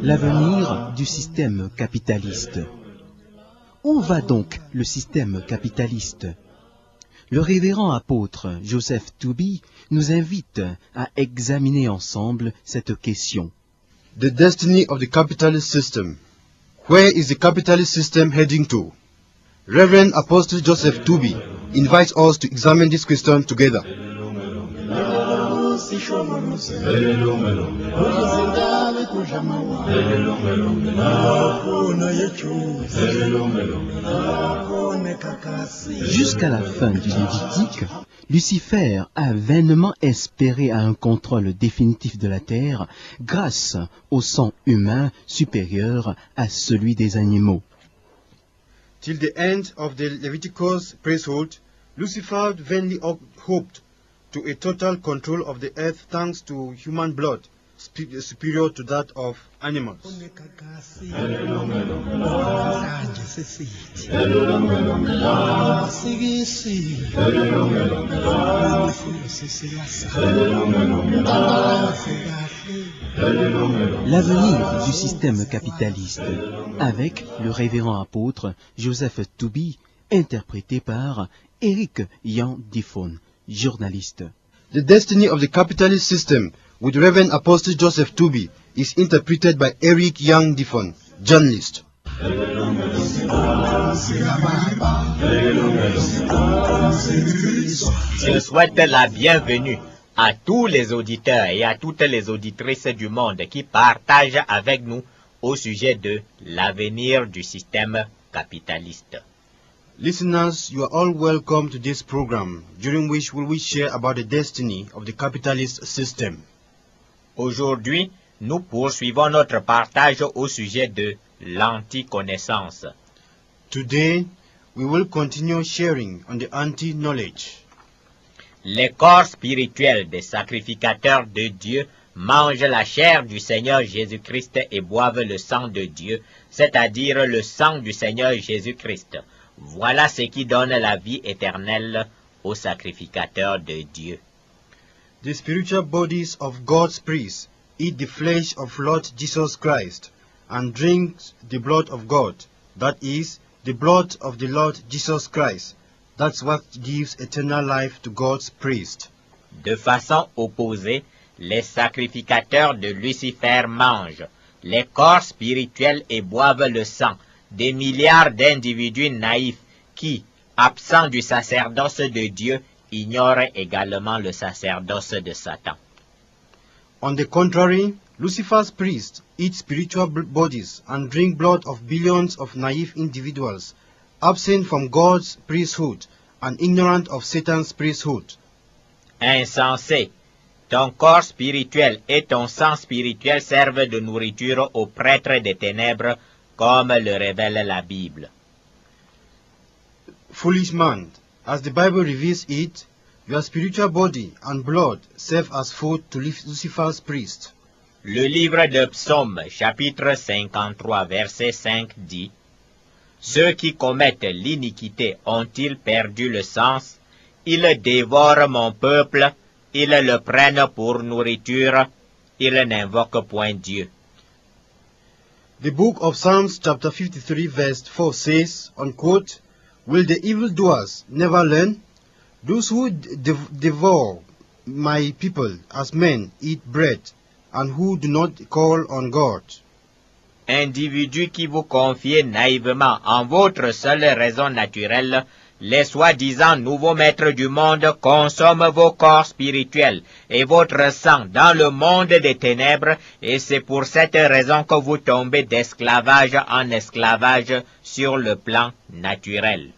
L'avenir du système capitaliste. Où va donc le système capitaliste? Le révérend apôtre Joseph Tooby nous invite à examiner ensemble cette question. The destiny of the capitalist system. Where is the capitalist system heading to? Reverend Apostle Joseph Tooby invites us to examine this question together. Jusqu'à la fin du Lévitique, Lucifer a vainement espéré à un contrôle définitif de la terre grâce au sang humain supérieur à celui des animaux. Till the end of the Leviticus priesthood, Lucifer vainly hoped to a total control of the earth thanks to human blood superior to that of animals. L'avenir du système capitaliste, avec le révérend apôtre Joseph Tooby, interprété par Eric Ian Diffon, journaliste. The destiny of the capitalist system with Reverend Apostle Joseph Tooby is interpreted by Eric Young Diffon, journalist. Je souhaite la bienvenue à tous les auditeurs et à toutes les auditrices du monde qui partagent avec nous au sujet de l'avenir du système capitaliste. Listeners, you are all welcome to this program, during which we will share about the destiny of the capitalist system. Aujourd'hui, nous poursuivons notre partage au sujet de l'anti-connaissance. Today, we will continue sharing on the anti-knowledge. Les corps spirituels des sacrificateurs de Dieu mangent la chair du Seigneur Jésus-Christ et boivent le sang de Dieu, c'est-à-dire le sang du Seigneur Jésus-Christ. Voilà ce qui donne la vie éternelle aux sacrificateurs de Dieu. The spiritual bodies of God's priests eat the flesh of Lord Jesus Christ and drink the blood of God, that is, the blood of the Lord Jesus Christ. That's what gives eternal life to God's priests. De façon opposée, les sacrificateurs de Lucifer mangent les corps spirituels et boivent le sang des milliards d'individus naïfs qui, absents du sacerdoce de Dieu, ignorent également le sacerdoce de Satan. On the contrary, Lucifer's priests eat spiritual bodies and drink blood of billions of naive individuals, absent from God's priesthood and ignorant of Satan's priesthood. Insensé, ton corps spirituel et ton sang spirituel servent de nourriture aux prêtres des ténèbres, comme le révèle la Bible. Foolish man, as the Bible reveals it, your spiritual body and blood serve as food to Lucifer's priest. Le livre de Psaume, chapitre 53, verset 5 dit: Ceux qui commettent l'iniquité ont-ils perdu le sens? Ils dévorent mon peuple, ils le prennent pour nourriture, ils n'invoquent point Dieu. The book of Psalms chapter 53 verse 4 says, unquote, Will the evildoers never learn? Those who devour my people as men eat bread, and who do not call on God. Individus qui vous confiez naïvement en votre seule raison naturelle, les soi-disant nouveaux maîtres du monde consomment vos corps spirituels et votre sang dans le monde des ténèbres, et c'est pour cette raison que vous tombez d'esclavage en esclavage sur le plan naturel.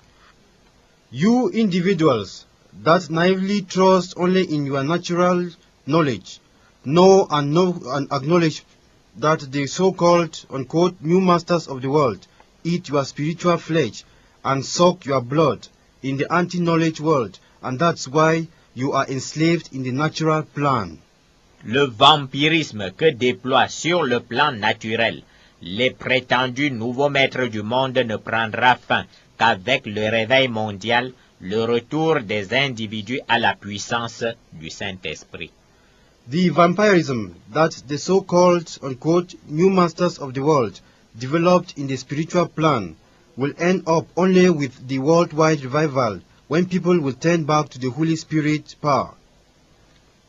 You individuals that naively trust only in your natural knowledge, know and acknowledge that the so-called, unquote, new masters of the world eat your spiritual flesh and suck your blood in the anti-knowledge world, and that's why you are enslaved in the natural plan. Le vampirisme que déploient sur le plan naturel les prétendus nouveaux maîtres du monde ne prendra fin qu'avec le réveil mondial, le retour des individus à la puissance du Saint-Esprit. The vampirism that the so-called, unquote, new masters of the world developed in the spiritual plan will end up only with the worldwide revival when people will turn back to the Holy Spirit power.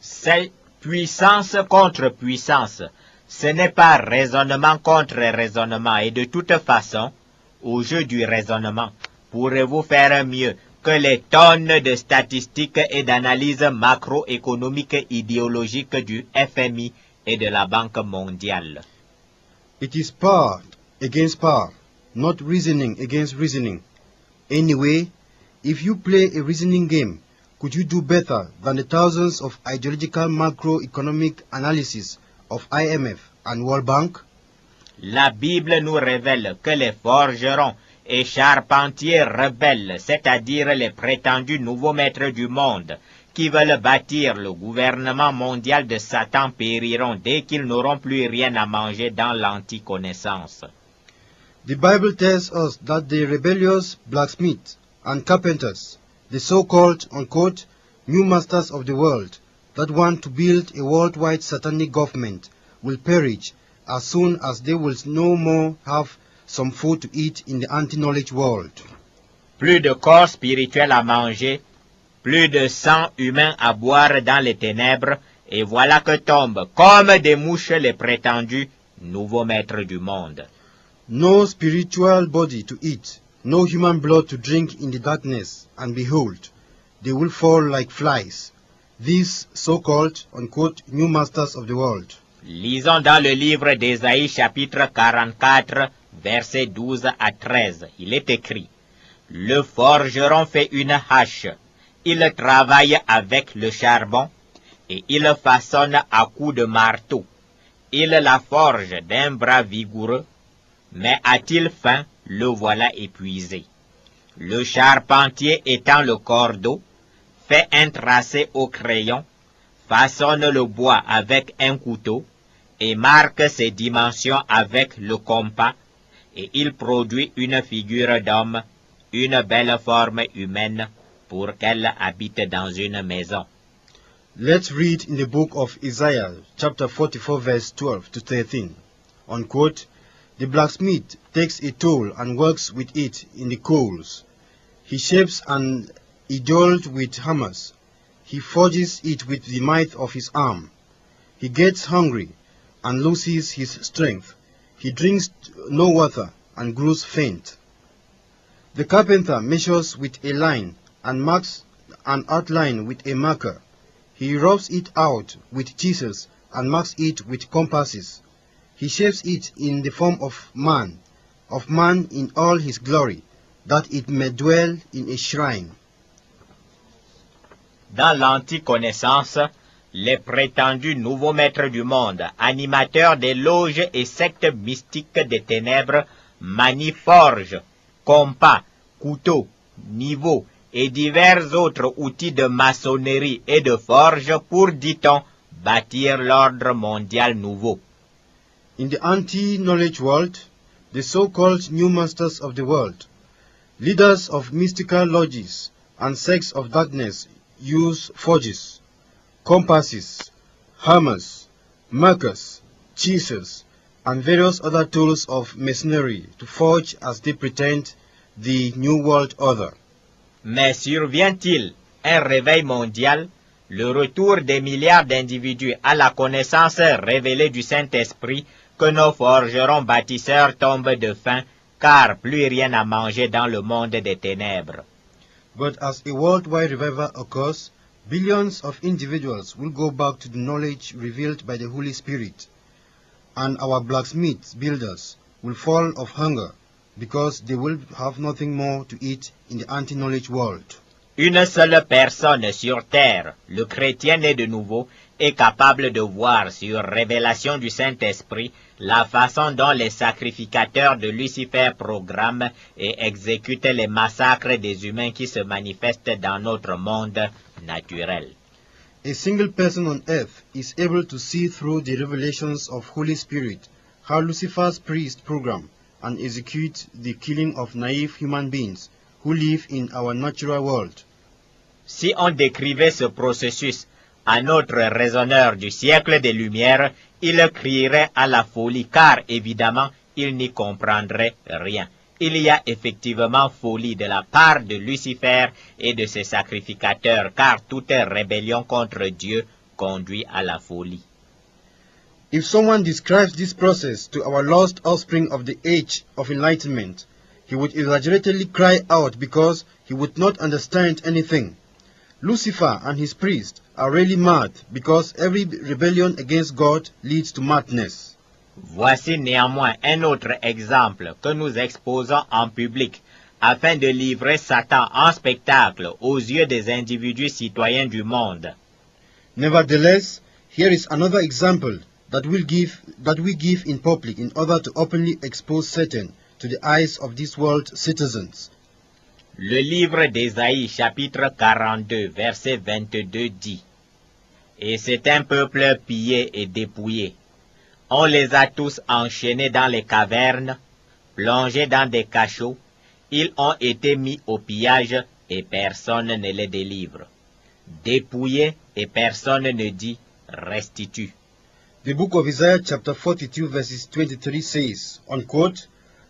C'est puissance contre puissance. Ce n'est pas raisonnement contre raisonnement et de toute façon, au jeu du raisonnement, pourrez-vous faire mieux que les tonnes de statistiques et d'analyses macroéconomiques idéologiques du FMI et de la Banque mondiale. It is power against power, not reasoning against reasoning. Anyway, if you play a reasoning game, could you do better than the thousands of ideological macroeconomic analysis of IMF and World Bank? La Bible nous révèle que les forgerons et charpentiers rebelles, c'est-à-dire les prétendus nouveaux maîtres du monde, qui veulent bâtir le gouvernement mondial de Satan périront dès qu'ils n'auront plus rien à manger dans l'anticonnaissance. The Bible tells us that the rebellious blacksmiths and carpenters, the so-called, unquote, new masters of the world that want to build a worldwide satanic government will perish as soon as they will no more have some food to eat in the anti-knowledge world. Plus de corps spirituels à manger, plus de sang humain à boire dans les ténèbres, et voilà que tombent comme des mouches les prétendus nouveaux maîtres du monde. No spiritual body to eat, no human blood to drink in the darkness, and behold, they will fall like flies, these so-called, unquote, new masters of the world. Lisons dans le livre d'Ésaïe chapitre 44, versets 12 à 13. Il est écrit, « Le forgeron fait une hache, il travaille avec le charbon, et il façonne à coups de marteau. Il la forge d'un bras vigoureux, mais a-t-il faim, le voilà épuisé. Le charpentier étend le cordeau, fait un tracé au crayon, façonne le bois avec un couteau, et marque ses dimensions avec le compas, et il produit une figure d'homme, une belle forme humaine, pour qu'elle habite dans une maison. » Let's read in the book of Isaiah, chapter 44, verse 12 to 13. Unquote, the blacksmith takes a tool and works with it in the coals. He shapes an idol with hammers. He forges it with the might of his arm. He gets hungry and loses his strength. He drinks no water and grows faint. The carpenter measures with a line and marks an outline with a marker. He rubs it out with chisels and marks it with compasses. He shapes it in the form of man in all his glory, that it may dwell in a shrine. Dans l'anticonnaissance, les prétendus nouveaux maîtres du monde, animateurs des loges et sectes mystiques des ténèbres, manient forges, compas, couteaux, niveaux et divers autres outils de maçonnerie et de forge pour, dit-on, bâtir l'ordre mondial nouveau. In the anti-knowledge world, the so-called new masters of the world, leaders of mystical lodges and sects of darkness use forges, compasses, hammers, markers, chisels, and various other tools of masonry to forge, as they pretend, the New World Order. Mais survient-il un réveil mondial, le retour des milliards d'individus à la connaissance révélée du Saint-Esprit, que nos forgerons bâtisseurs tombent de faim, car plus rien à manger dans le monde des ténèbres? But as a worldwide revival occurs, billions of individuals will go back to the knowledge revealed by the Holy Spirit, and our blacksmith builders will fall of hunger, because they will have nothing more to eat in the anti-knowledge world. Une seule personne sur terre, le chrétien né de nouveau, est capable de voir sur révélation du Saint-Esprit la façon dont les sacrificateurs de Lucifer programment et exécutent les massacres des humains qui se manifestent dans notre monde naturel. A single person on earth is able to see through the revelations of Holy Spirit how Lucifer's priest program and execute the killing of naive human beings who live in our natural world. Si on décrivait ce processus à notre raisonneur du siècle des Lumières, il crierait à la folie, car évidemment, il n'y comprendrait rien. Il y a effectivement folie de la part de Lucifer et de ses sacrificateurs, car toute rébellion contre Dieu conduit à la folie. If someone describes this process to our lost offspring of the age of enlightenment, he would exaggeratedly cry out because he would not understand anything. Lucifer and his priests are really mad because every rebellion against God leads to madness. Voici néanmoins un autre exemple que nous exposons en public afin de livrer Satan en spectacle aux yeux des individus citoyens du monde. Nevertheless, here is another example that we give in public in order to openly expose Satan to the eyes of this world's citizens. Le livre d'Ésaïe chapitre 42 verset 22 dit: Et c'est un peuple pillé et dépouillé. On les a tous enchaînés dans les cavernes, plongés dans des cachots. Ils ont été mis au pillage et personne ne les délivre. Dépouillés et personne ne dit restitue. The book of Isaiah chapter 42 verses 23 says, unquote,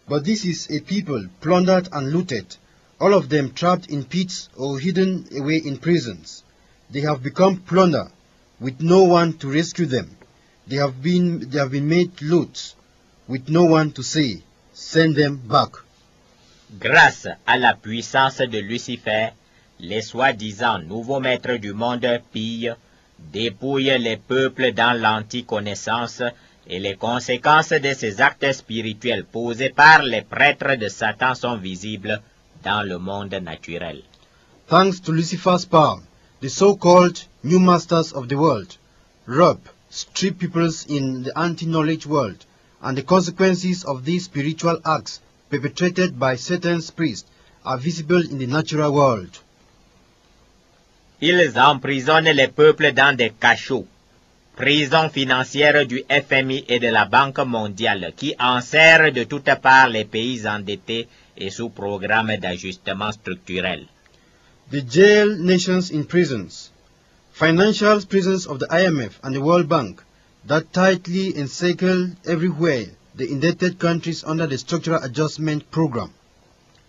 But this is a people plundered and looted, all of them trapped in pits or hidden away in prisons. They have become plunder, with no one to rescue them. They have been made loot, with no one to say, send them back. Grâce à la puissance de Lucifer, les soi-disant nouveaux maîtres du monde pillent, dépouillent les peuples dans l'anticonnaissance, et les conséquences de ces actes spirituels posés par les prêtres de Satan sont visibles dans le monde naturel. Thanks to Lucifer's power, the so-called new masters of the world rob, strip peoples in the anti-knowledge world, and the consequences of these spiritual acts perpetrated by Satan's priests are visible in the natural world. Ils emprisonnent les peuples dans des cachots, prisons financières du FMI et de la Banque mondiale qui enserrent de toutes parts les pays endettés et sous programme d'ajustement structurel. They jail nations in prisons, financial prisons of the IMF and the World Bank that tightly encircle everywhere the indebted countries under the Structural Adjustment Program.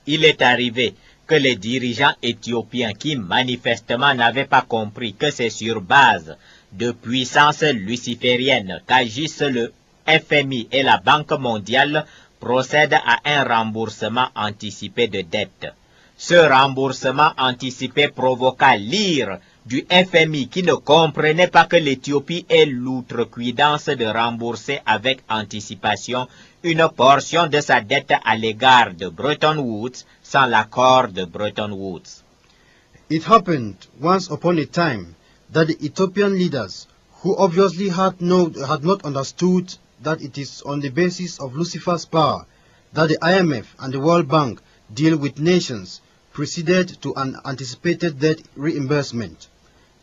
Il est arrivé que les dirigeants éthiopiens qui manifestement n'avaient pas compris que c'est sur base de puissance luciférienne qu'agissent le FMI et la Banque mondiale procèdent à un remboursement anticipé de dettes. Ce remboursement anticipé provoqua l'ire du FMI qui ne comprenait pas que l'Éthiopie ait l'outrecuidance de rembourser avec anticipation une portion de sa dette à l'égard de Bretton Woods sans l'accord de Bretton Woods. It happened once upon a time that the Ethiopian leaders, who obviously had not understood that it is on the basis of Lucifer's power that the IMF and the World Bank deal with nations, proceeded to an anticipated debt reimbursement.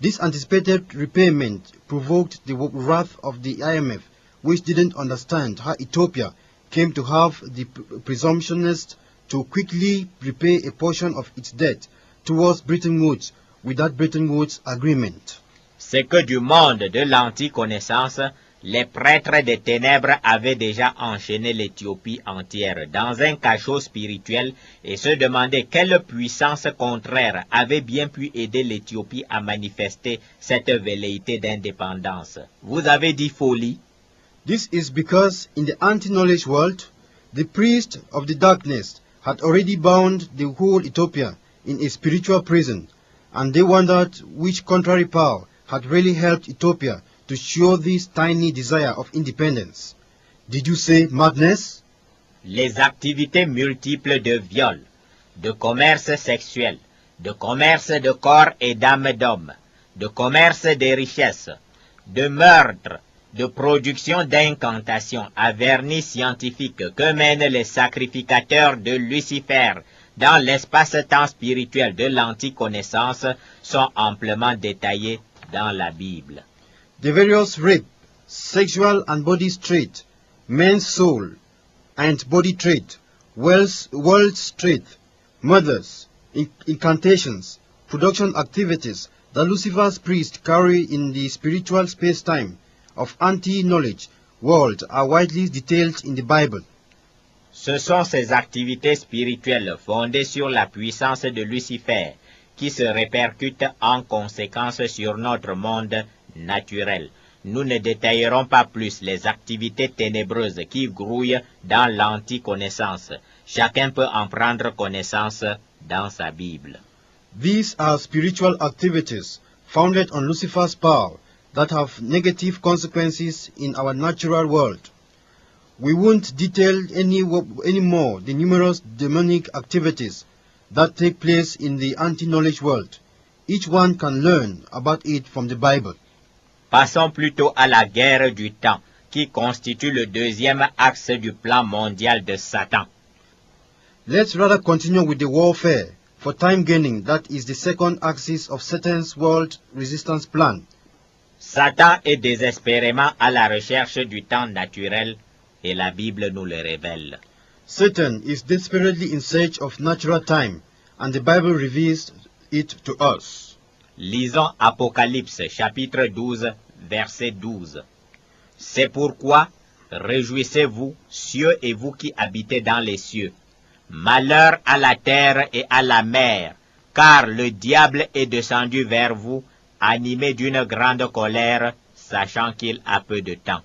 This anticipated repayment provoked the wrath of the IMF, which didn't understand how Ethiopia came to have the presumptionist to quickly repay a portion of its debt towards Bretton Woods without Bretton Woods agreement. C'est que du monde de l'anticonnaissance, les prêtres des ténèbres avaient déjà enchaîné l'Éthiopie entière dans un cachot spirituel et se demandaient quelle puissance contraire avait bien pu aider l'Éthiopie à manifester cette velléité d'indépendance. Vous avez dit folie? This is because in the anti-knowledge world, the priests of the darkness had already bound the whole Ethiopia in a spiritual prison, and they wondered which contrary power had really helped Ethiopia to show this tiny desire of independence. Did you say madness? Les activités multiples de viol, de commerce sexuel, de commerce de corps et d'âme d'homme, de commerce des richesses, de meurtre, de production d'incantations à vernis scientifique que mènent les sacrificateurs de Lucifer dans l'espace-temps spirituel de l'anticonnaissance sont amplement détaillés dans la Bible. The various rape, sexual and body trait, men's soul and body trait, world's trait, murders, incantations, production activities that Lucifer's priests carry in the spiritual space-time of anti-knowledge world are widely detailed in the Bible. Ce sont ces activités spirituelles fondées sur la puissance de Lucifer qui se répercutent en conséquence sur notre monde naturel. Nous ne détaillerons pas plus les activités ténébreuses qui grouillent dans l'anti-connaissance. Chacun peut en prendre connaissance dans sa Bible. These are spiritual activities founded on Lucifer's power that have negative consequences in our natural world. We won't detail anymore the numerous demonic activities that take place in the anti-knowledge world. Each one can learn about it from the Bible. Passons plutôt à la guerre du temps, qui constitue le deuxième axe du plan mondial de Satan. Let's rather continue with the warfare for time gaining that is the second axis of Satan's world resistance plan. Satan est désespérément à la recherche du temps naturel et la Bible nous le révèle. Satan is desperately in search of natural time, and the Bible reveals it to us. Lisons Apocalypse chapitre 12, verset 12. C'est pourquoi, réjouissez-vous, cieux et vous qui habitez dans les cieux. Malheur à la terre et à la mer, car le diable est descendu vers vous, animé d'une grande colère, sachant qu'il a peu de temps.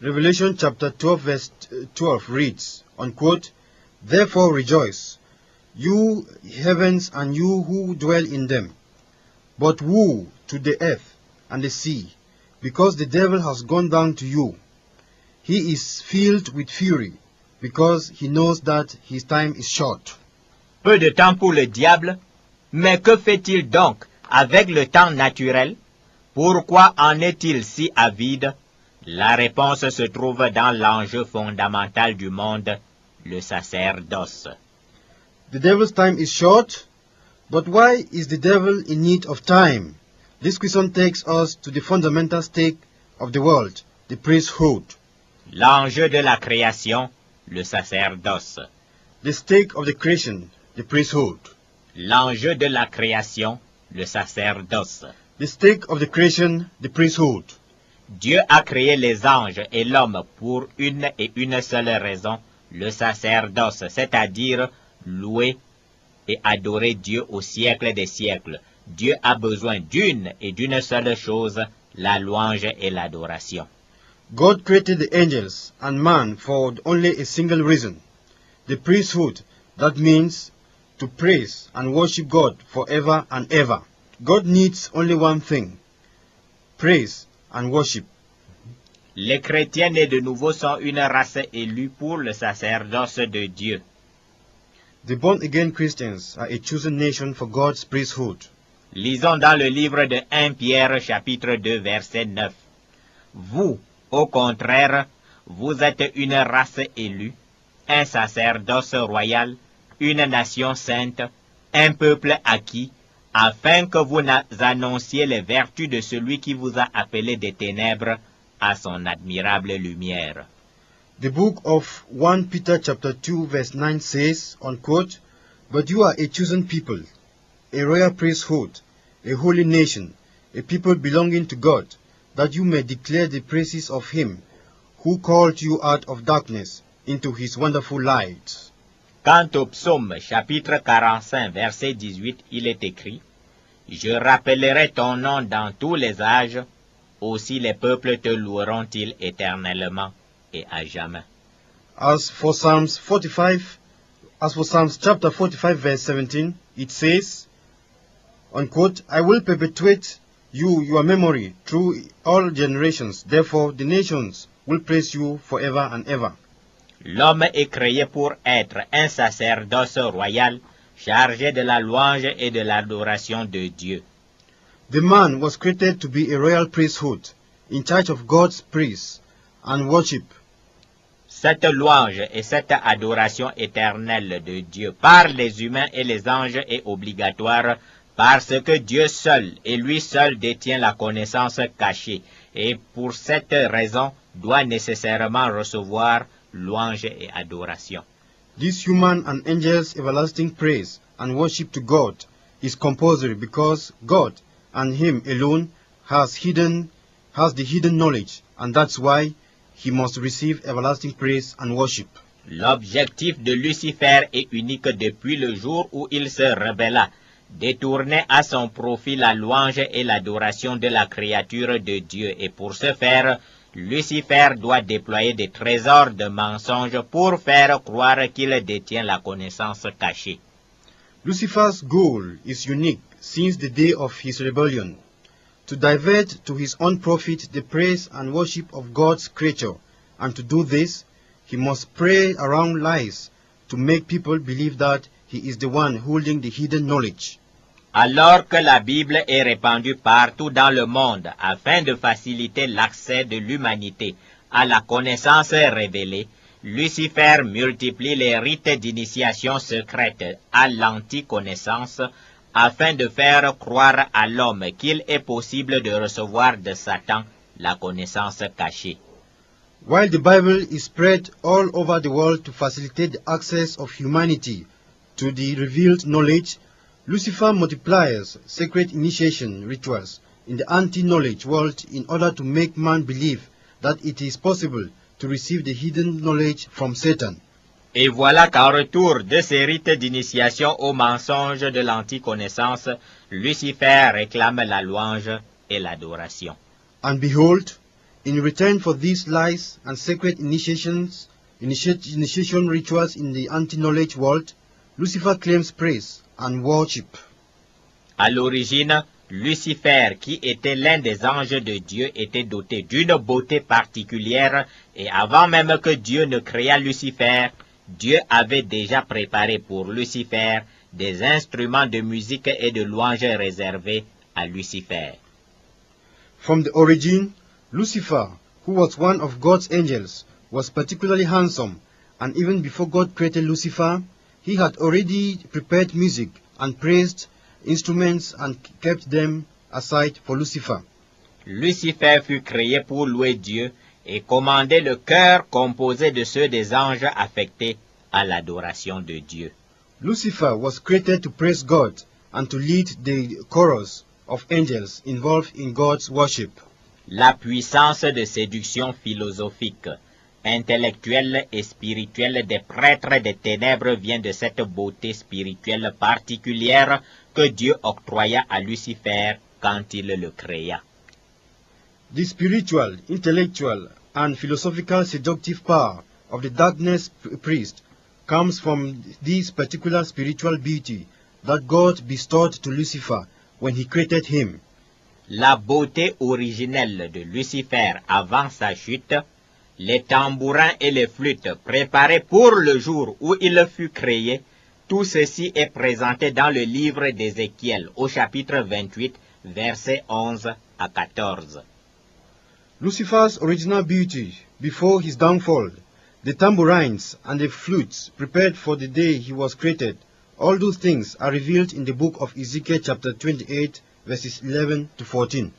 Revelation chapter 12 verse 12 reads, unquote, Therefore rejoice, you heavens and you who dwell in them. But woe to the earth and the sea, because the devil has gone down to you. He is filled with fury, because he knows that his time is short. Peu de temps pour le diable, mais que fait-il donc avec le temps naturel? Pourquoi en est-il si avide? La réponse se trouve dans l'enjeu fondamental du monde, le sacerdoce. The devil's time is short, but why is the devil in need of time? This question takes us to the fundamental stake of the world, the priesthood. L'enjeu de la création, le sacerdoce. The stake of the creation, the priesthood. L'enjeu de la création, le sacerdoce. The stake of the creation, the priesthood. Dieu a créé les anges et l'homme pour une et une seule raison, le sacerdoce, c'est-à-dire louer et adorer Dieu au siècle des siècles. Dieu a besoin d'une et d'une seule chose, la louange et l'adoration. God created the angels and man for only a single reason, the priesthood, that means to praise and worship God forever and ever. God needs only one thing, praise and worship. Les chrétiens nés de nouveau sont une race élue pour le sacerdoce de Dieu. The born-again Christians are a chosen nation for God's priesthood. Lisons dans le livre de 1 Pierre chapitre 2 verset 9. Vous, au contraire, vous êtes une race élue, un sacerdoce royal, une nation sainte, un peuple acquis, afin que vous annonciez les vertus de celui qui vous a appelé des ténèbres à son admirable lumière. The book of 1 Peter chapter 2 verse 9 says, unquote, But you are a chosen people, a royal priesthood, a holy nation, a people belonging to God, that you may declare the praises of him who called you out of darkness into his wonderful light. Quant au psaume chapitre 45 verset 18, il est écrit, Je rappellerai ton nom dans tous les âges, aussi les peuples te loueront-ils éternellement et à jamais. As for Psalms chapter 45 verse 17, it says, unquote, I will perpetuate your memory through all generations, therefore the nations will praise you forever and ever. L'homme est créé pour être un sacerdoce royal, chargé de la louange et de l'adoration de Dieu. The man was created to be a royal priesthood, in charge of God's praise and worship. Cette louange et cette adoration éternelle de Dieu par les humains et les anges est obligatoire parce que Dieu seul et lui seul détient la connaissance cachée, et pour cette raison doit nécessairement recevoir louange et adoration. This human and angels' everlasting praise and worship to God is compulsory because God and Him alone has the hidden knowledge, and that's why He must receive everlasting praise and worship. L'objectif de Lucifer est unique depuis le jour où il se rebella, détourner à son profit la louange et l'adoration de la créature de Dieu, et pour ce faire, Lucifer doit déployer des trésors de mensonges pour faire croire qu'il détient la connaissance cachée. Lucifer's goal is unique since the day of his rebellion, to divert to his own profit the praise and worship of God's creature, and to do this, he must pray around lies to make people believe that he is the one holding the hidden knowledge. Alors que la Bible est répandue partout dans le monde afin de faciliter l'accès de l'humanité à la connaissance révélée, Lucifer multiplie les rites d'initiation secrète à l'anti-connaissance afin de faire croire à l'homme qu'il est possible de recevoir de Satan la connaissance cachée. While the Bible is spread all over the world to facilitate the access of humanity to the revealed knowledge, Lucifer multiplies sacred initiation rituals in the anti-knowledge world in order to make man believe that it is possible to receive the hidden knowledge from Satan. Et voilà qu'en retour de ces rites d'initiation au mensonge de l'anti-connaissance, Lucifer réclame la louange et l'adoration. And behold, in return for these lies and sacred initiation rituals in the anti-knowledge world, Lucifer claims praise and worship. À l'origine, Lucifer, qui était l'un des anges de Dieu, était doté d'une beauté particulière, et avant même que Dieu ne créât Lucifer, Dieu avait déjà préparé pour Lucifer des instruments de musique et de louange réservés à Lucifer. From the origin, Lucifer, who was one of God's angels, was particularly handsome, and even before God created Lucifer, he had already prepared music and praised instruments and kept them aside for Lucifer. Lucifer fut créé pour louer Dieu et commander le chœur composé de ceux des anges affectés à l'adoration de Dieu. Lucifer was created to praise God and to lead the chorus of angels involved in God's worship. La puissance de séduction philosophique, intellectuelle et spirituelle des prêtres des ténèbres vient de cette beauté spirituelle particulière que Dieu octroya à Lucifer quand il le créa. The spiritual, intellectual, and philosophical seductive power of the darkness priest comes from this particular spiritual beauty that God bestowed to Lucifer when he created him. La beauté originelle de Lucifer avant sa chute, les tambourins et les flûtes préparés pour le jour où il fut créé, tout ceci est présenté dans le livre d'Ézéchiel au chapitre 28, versets 11 à 14. Lucifer's original beauty before his downfall, the tambourines and the flutes prepared for the day he was created, all those things are revealed in the book of Ezekiel chapter 28, verses 11 to 14.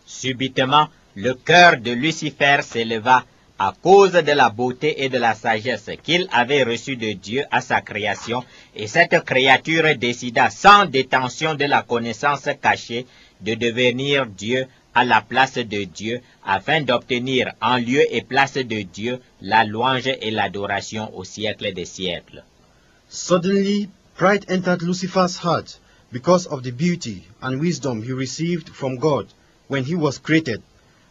Subitement, le cœur de Lucifer s'éleva à cause de la beauté et de la sagesse qu'il avait reçue de Dieu à sa création, et cette créature décida sans détention de la connaissance cachée de devenir Dieu à la place de Dieu, afin d'obtenir en lieu et place de Dieu la louange et l'adoration au siècle des siècles. Suddenly, pride entered Lucifer's heart because of the beauty and wisdom he received from God when he was created,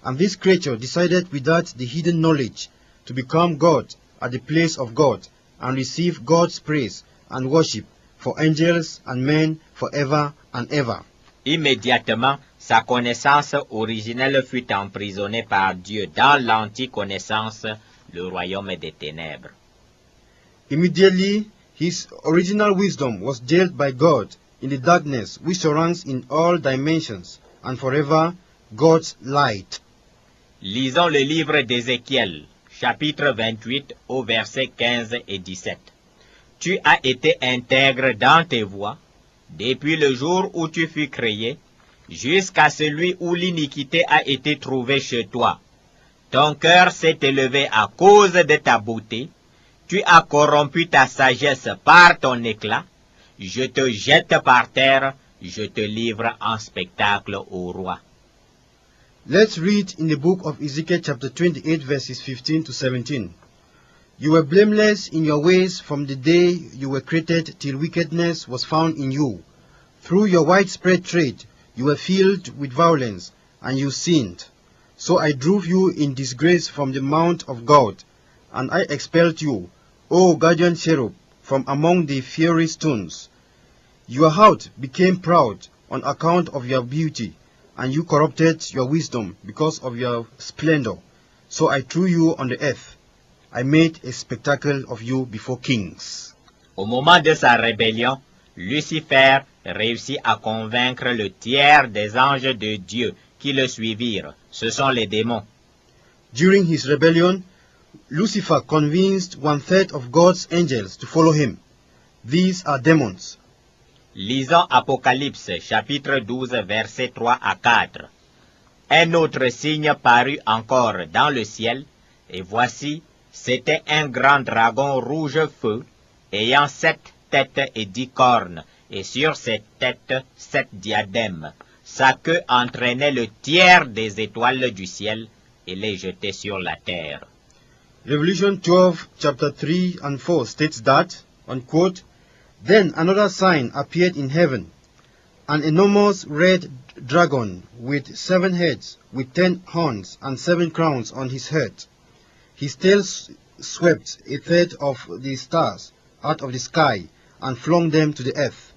and this creature decided without the hidden knowledge to become God at the place of God and receive God's praise and worship for angels and men forever and ever. Immédiatement, sa connaissance originelle fut emprisonnée par Dieu dans l'anti-connaissance, le royaume des ténèbres. Immediately, his original wisdom was jailed by God in the darkness which surrounds in all dimensions, and forever God's light. Lisons le livre d'Ézéchiel, chapitre 28, au verset 15 et 17. Tu as été intègre dans tes voies, depuis le jour où tu fus créé, jusqu'à celui où l'iniquité a été trouvée chez toi. Ton cœur s'est élevé à cause de ta beauté, tu as corrompu ta sagesse par ton éclat, je te jette par terre, je te livre en spectacle au roi. Let's read in the book of Ezekiel chapter 28 verses 15 to 17. You were blameless in your ways from the day you were created till wickedness was found in you. Through your widespread trade you were filled with violence, and you sinned. So I drove you in disgrace from the mount of God, and I expelled you, O guardian cherub, from among the fiery stones. Your heart became proud on account of your beauty, and you corrupted your wisdom because of your splendor. So I threw you on the earth. I made a spectacle of you before kings. Au moment de sa rébellion, Lucifer réussit à convaincre le tiers des anges de Dieu qui le suivirent. Ce sont les démons. During his rebellion, Lucifer convinced 1/3 of God's angels to follow him. These are demons. Lisons Apocalypse chapitre 12 versets 3 à 4. Un autre signe parut encore dans le ciel, et voici, c'était un grand dragon rouge feu, ayant 7 têtes et 10 cornes, et sur ses têtes 7 diadèmes. Sa queue entraînait le tiers des étoiles du ciel et les jetait sur la terre. Revelation 12, chapter 3 and 4 states that, unquote, Then another sign appeared in heaven, an enormous red dragon with 7 heads, with 10 horns and 7 crowns on his head. His tail swept 1/3 of the stars out of the sky and flung them to the earth.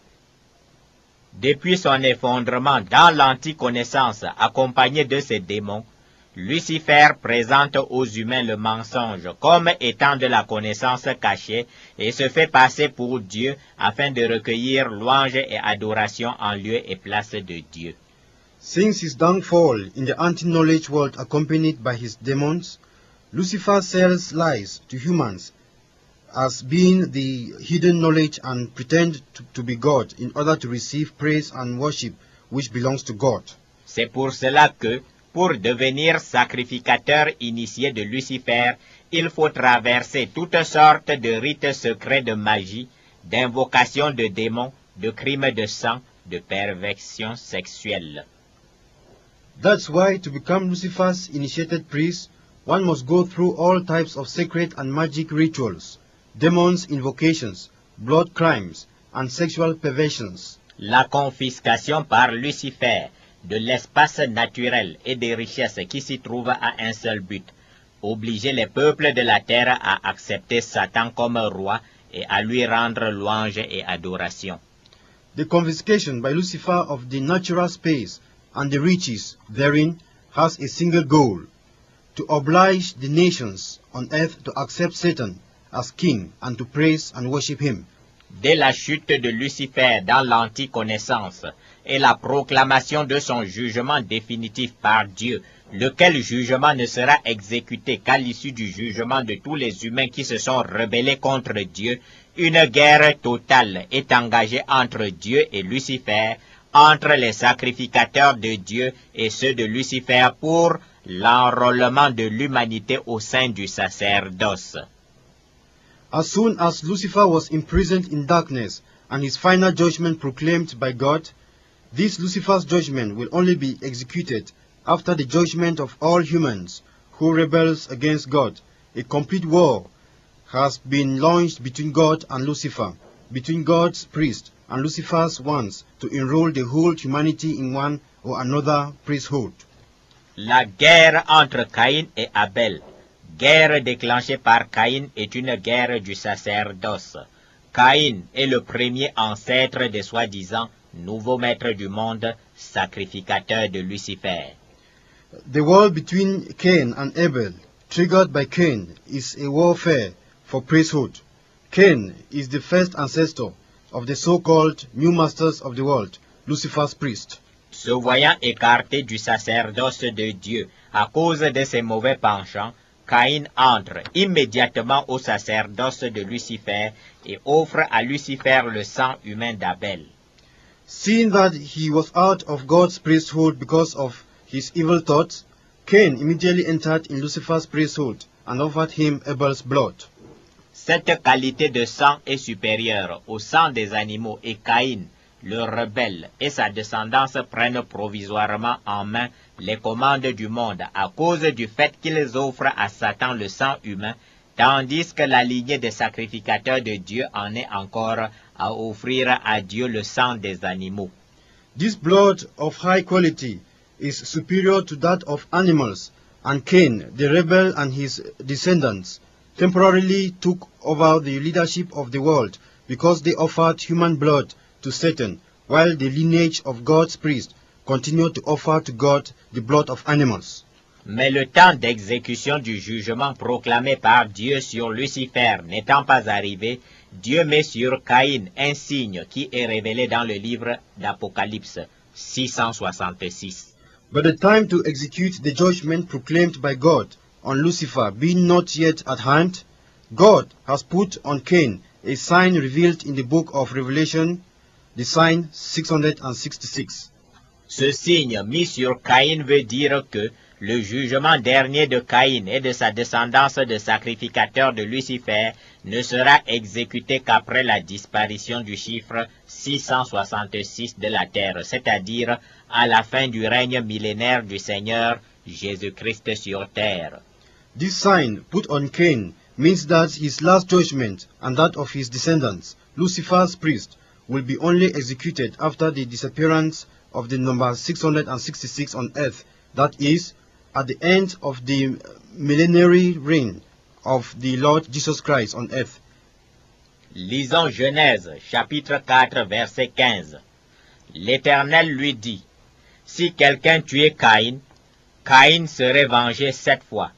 Depuis son effondrement dans l'anticonnaissance accompagné de ses démons, Lucifer présente aux humains le mensonge comme étant de la connaissance cachée et se fait passer pour Dieu afin de recueillir louange et adoration en lieu et place de Dieu. Since his downfall in the anti-knowledge world accompanied by his demons, Lucifer sells lies to humans as being the hidden knowledge and pretend to be God in order to receive praise and worship which belongs to God. C'est pour cela que, pour devenir sacrificateur initié de Lucifer, il faut traverser toutes sortes de rites secrets de magie, d'invocation de démons, de crimes de sang, de perversion sexuelle. That's why to become Lucifer's initiated priest, one must go through all types of sacred and magic rituals, demons invocations, blood crimes, and sexual perversions. La confiscation par Lucifer de l'espace naturel et des richesses qui s'y trouvent à un seul but, obliger les peuples de la terre à accepter Satan comme roi et à lui rendre louange et adoration. The confiscation by Lucifer of the natural space and the riches therein has a single goal, to oblige the nations on earth to accept Satan as king and to praise and worship him. Dès la chute de Lucifer dans l'anticonnaissance et la proclamation de son jugement définitif par Dieu, lequel jugement ne sera exécuté qu'à l'issue du jugement de tous les humains qui se sont rebellés contre Dieu, une guerre totale est engagée entre Dieu et Lucifer, entre les sacrificateurs de Dieu et ceux de Lucifer pour l'enrôlement de l'humanité au sein du sacerdoce. As soon as Lucifer was imprisoned in darkness and his final judgment proclaimed by God, this Lucifer's judgment will only be executed after the judgment of all humans who rebels against God. A complete war has been launched between God and Lucifer, between God's priests and Lucifer's ones to enroll the whole humanity in one or another priesthood. La guerre entre Caïn et Abel, guerre déclenchée par Caïn, est une guerre du sacerdoce. Caïn est le premier ancêtre des soi-disant nouveaux maîtres du monde, sacrificateur de Lucifer. The war between Cain and Abel, triggered by Cain, is a warfare for priesthood. Cain is the first ancestor of the so-called new masters of the world, Lucifer's priest. Se voyant écarté du sacerdoce de Dieu à cause de ses mauvais penchants, Caïn entre immédiatement au sacerdoce de Lucifer et offre à Lucifer le sang humain d'Abel. Seeing that he was out of God's priesthood because of his evil thoughts, Cain immediately entered in Lucifer's priesthood and offered him Abel's blood. Cette qualité de sang est supérieure au sang des animaux et Caïn, le rebelle, et sa descendance prennent provisoirement en main les commandes du monde à cause du fait qu'ils offrent à Satan le sang humain, tandis que la lignée des sacrificateurs de Dieu en est encore à offrir à Dieu le sang des animaux. This blood of high quality is superior to that of animals, and Cain, the rebel, and his descendants temporarily took over the leadership of the world because they offered human blood to Satan, while the lineage of God's priests continued to offer to God the blood of animals. Mais le temps d'exécution du jugement proclamé par Dieu sur Lucifer n'étant pas arrivé, Dieu met sur Caïn un signe qui est révélé dans le livre d'Apocalypse 666. But the time to execute the judgment proclaimed by God on Lucifer being not yet at hand, God has put on Cain a sign revealed in the book of Revelation, the sign 666. Ce signe mis sur Caïn veut dire que le jugement dernier de Caïn et de sa descendance de sacrificateurs de Lucifer ne sera exécuté qu'après la disparition du chiffre 666 de la terre, c'est-à-dire à la fin du règne millénaire du Seigneur Jésus-Christ sur terre. This sign put on Cain means that his last judgment and that of his descendants, Lucifer's priest, will be only executed after the disappearance of the number 666 on earth, that is, at the end of the millenary reign of the Lord Jesus Christ on earth. Lisons Genèse, chapitre 4, verset 15. L'Éternel lui dit, « Si quelqu'un tuait Caïn, Caïn serait vengé 7 fois.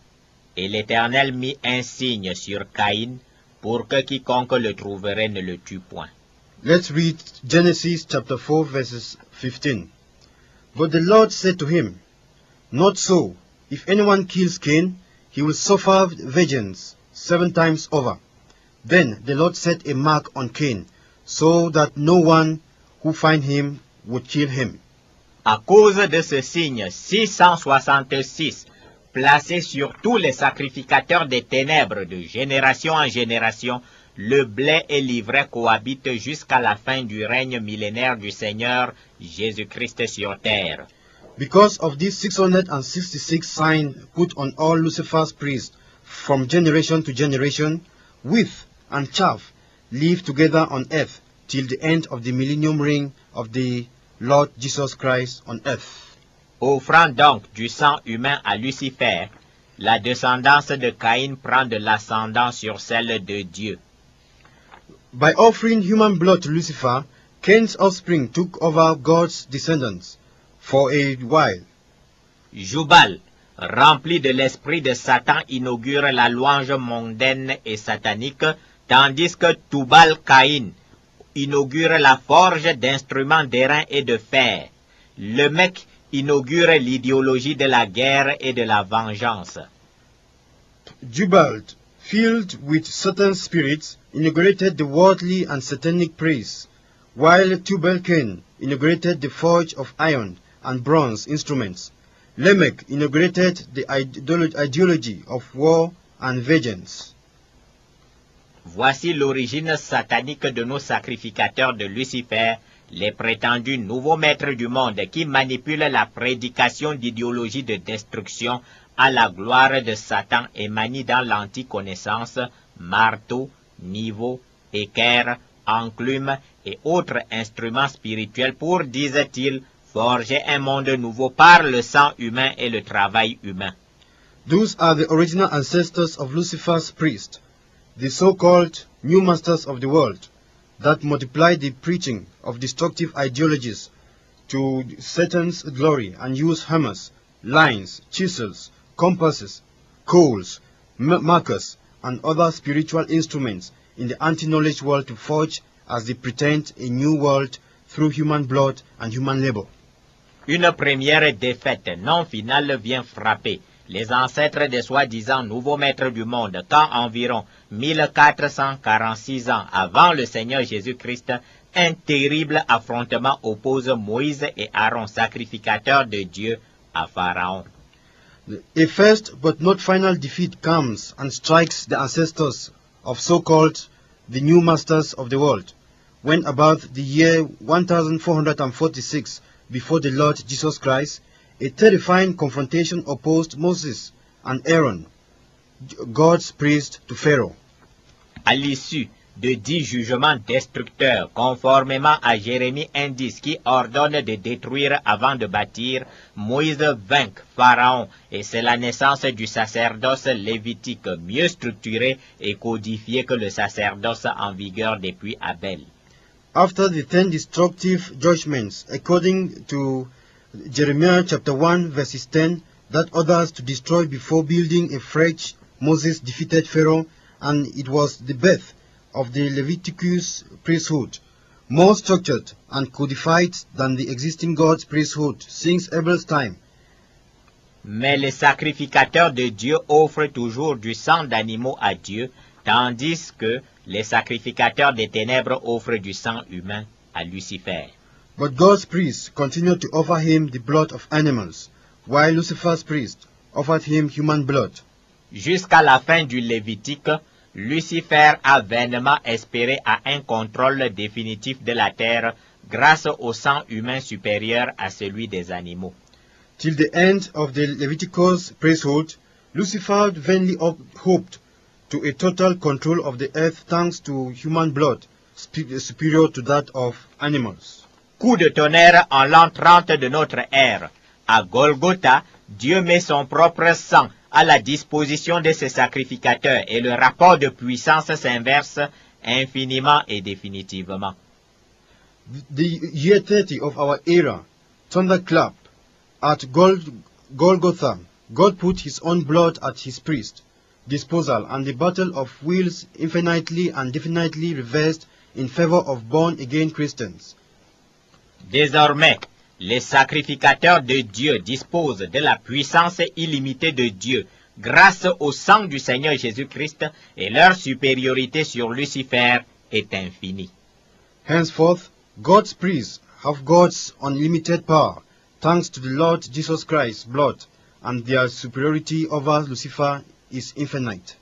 Et l'Éternel mit un signe sur Caïn pour que quiconque le trouverait ne le tue point. » Let's read Genesis chapter 4 verses 15. But the Lord said to him, Not so. If anyone kills Cain, he will suffer vengeance 7 times over. Then the Lord set a mark on Cain, so that no one who find him would kill him. À cause de ce signe 666, placé sur tous les sacrificateurs des ténèbres de génération en génération, le blé et l'ivraie cohabitent jusqu'à la fin du règne millénaire du Seigneur Jésus-Christ sur terre. Because of this 666 sign put on all Lucifer's priests from generation to generation, wheat and chaff live together on earth till the end of the millennium reign of the Lord Jesus Christ on earth. Offrant donc du sang humain à Lucifer, la descendance de Caïn prend de l'ascendant sur celle de Dieu. By offering human blood to Lucifer, Cain's offspring took over God's descendants for a while. Jubal, rempli de l'esprit de Satan, inaugure la louange mondaine et satanique, tandis que Tubal-Caïn inaugure la forge d'instruments d'airain et de fer. Le mec inaugure l'idéologie de la guerre et de la vengeance. Jubal, filled with Satan's spirits, inaugurated the worldly and satanic praise, while Tubal-Cain inaugurated the forge of iron and bronze instruments. Lamech inaugurated the ideology of war and vengeance. Voici l'origine satanique de nos sacrificateurs de Lucifer, les prétendus nouveaux maîtres du monde qui manipulent la prédication d'idéologie de destruction à la gloire de Satan et manient dans l'anticonnaissance marteau, niveau, équerre, enclume et autres instruments spirituels pour, disent-ils, forger un monde nouveau par le sang humain et le travail humain. Those are the original ancestors of Lucifer's priests, the so-called new masters of the world, that multiply the preaching of destructive ideologies to Satan's glory and use hammers, lines, chisels, compasses, coals, markers, and other spiritual instruments in the anti-knowledge world to forge, as they pretend, a new world through human blood and human labor. Une première défaite non finale vient frapper les ancêtres des soi-disant nouveaux maîtres du monde quand environ 1446 ans avant le Seigneur Jésus-Christ, un terrible affrontement oppose Moïse et Aaron, sacrificateurs de Dieu, à Pharaon. A first but not final defeat comes and strikes the ancestors of so-called the new masters of the world, when about the year 1446 before the Lord Jesus Christ, a terrifying confrontation opposed Moses and Aaron, God's priest, to Pharaoh. À l'issue de 10 jugements destructeurs, conformément à Jérémie 1:10 qui ordonne de détruire avant de bâtir, Moïse vainc Pharaon et c'est la naissance du sacerdoce lévitique mieux structuré et codifié que le sacerdoce en vigueur depuis Abel. After the 10 destructive judgments, according to Jeremiah chapter 1 verses 10, that orders to destroy before building afresh, Moses defeated Pharaoh, and it was the birth of the Leviticus priesthood, more structured and codified than the existing God's priesthood since Abel's time. Mais les sacrificateurs de Dieu offrent toujours du sang d'animaux à Dieu, tandis que les sacrificateurs des ténèbres offrent du sang humain à Lucifer. But God's priests continued to offer him the blood of animals, while Lucifer's priests offered him human blood. Jusqu'à la fin du Lévitique, Lucifer a vainement espéré à un contrôle définitif de la terre grâce au sang humain supérieur à celui des animaux. Till the end of the Leviticus priesthood, Lucifer vainly hoped to a total control of the earth thanks to human blood superior to that of animals. Coup de tonnerre en l'an 30 de notre ère. À Golgotha, Dieu met son propre sang à la disposition de ses sacrificateurs et le rapport de puissance s'inverse infiniment et définitivement. The year 30 of our era, thunderclap, at Golgotha, God put his own blood at his priest disposal, and the battle of wills infinitely and definitely reversed in favor of born-again Christians. Désormais, les sacrificateurs de Dieu disposent de la puissance illimitée de Dieu grâce au sang du Seigneur Jésus-Christ et leur supériorité sur Lucifer est infinie. Henceforth, God's priests have God's unlimited power thanks to the Lord Jesus Christ's blood, and their superiority over Lucifer is infinite.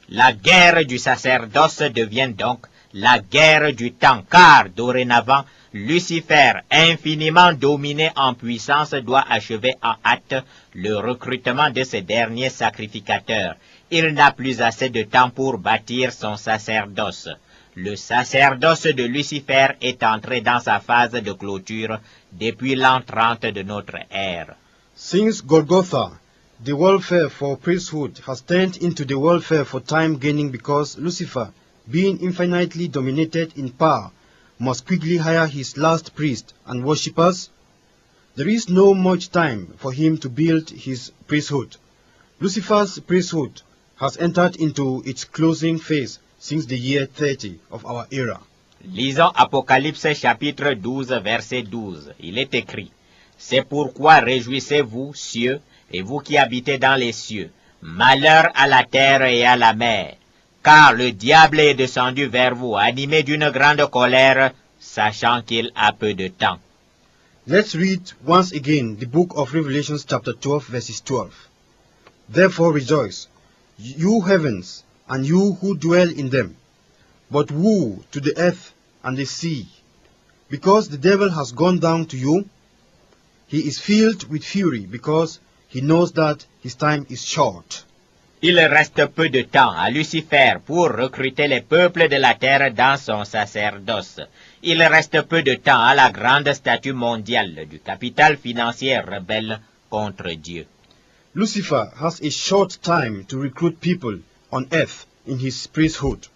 La guerre du sacerdoce devient donc la guerre du temps, car dorénavant, Lucifer, infiniment dominé en puissance, doit achever en hâte le recrutement de ces derniers sacrificateurs. Il n'a plus assez de temps pour bâtir son sacerdoce. Le sacerdoce de Lucifer est entré dans sa phase de clôture depuis l'an 30 de notre ère. Since Golgotha, the warfare for priesthood has turned into the warfare for time gaining because Lucifer, being infinitely dominated in power, must quickly hire his last priest and worshippers. There is no much time for him to build his priesthood. Lucifer's priesthood has entered into its closing phase since the year 30 of our era. Lisons Apocalypse chapitre 12, verset 12. Il est écrit, « C'est pourquoi réjouissez-vous, cieux, et vous qui habitez dans les cieux. Malheur à la terre et à la mer. Car le diable est descendu vers vous, animé d'une grande colère, sachant qu'il a peu de temps. » Let's read once again the book of Revelation chapter 12 verses 12. Therefore rejoice, you heavens, and you who dwell in them. But woe to the earth and the sea, because the devil has gone down to you. He is filled with fury, because he knows that his time is short. Il reste peu de temps à Lucifer pour recruter les peuples de la terre dans son sacerdoce. Il reste peu de temps à la grande statue mondiale du capital financier rebelle contre Dieu. Lucifer has a short time to recruit people on earth in his priesthood.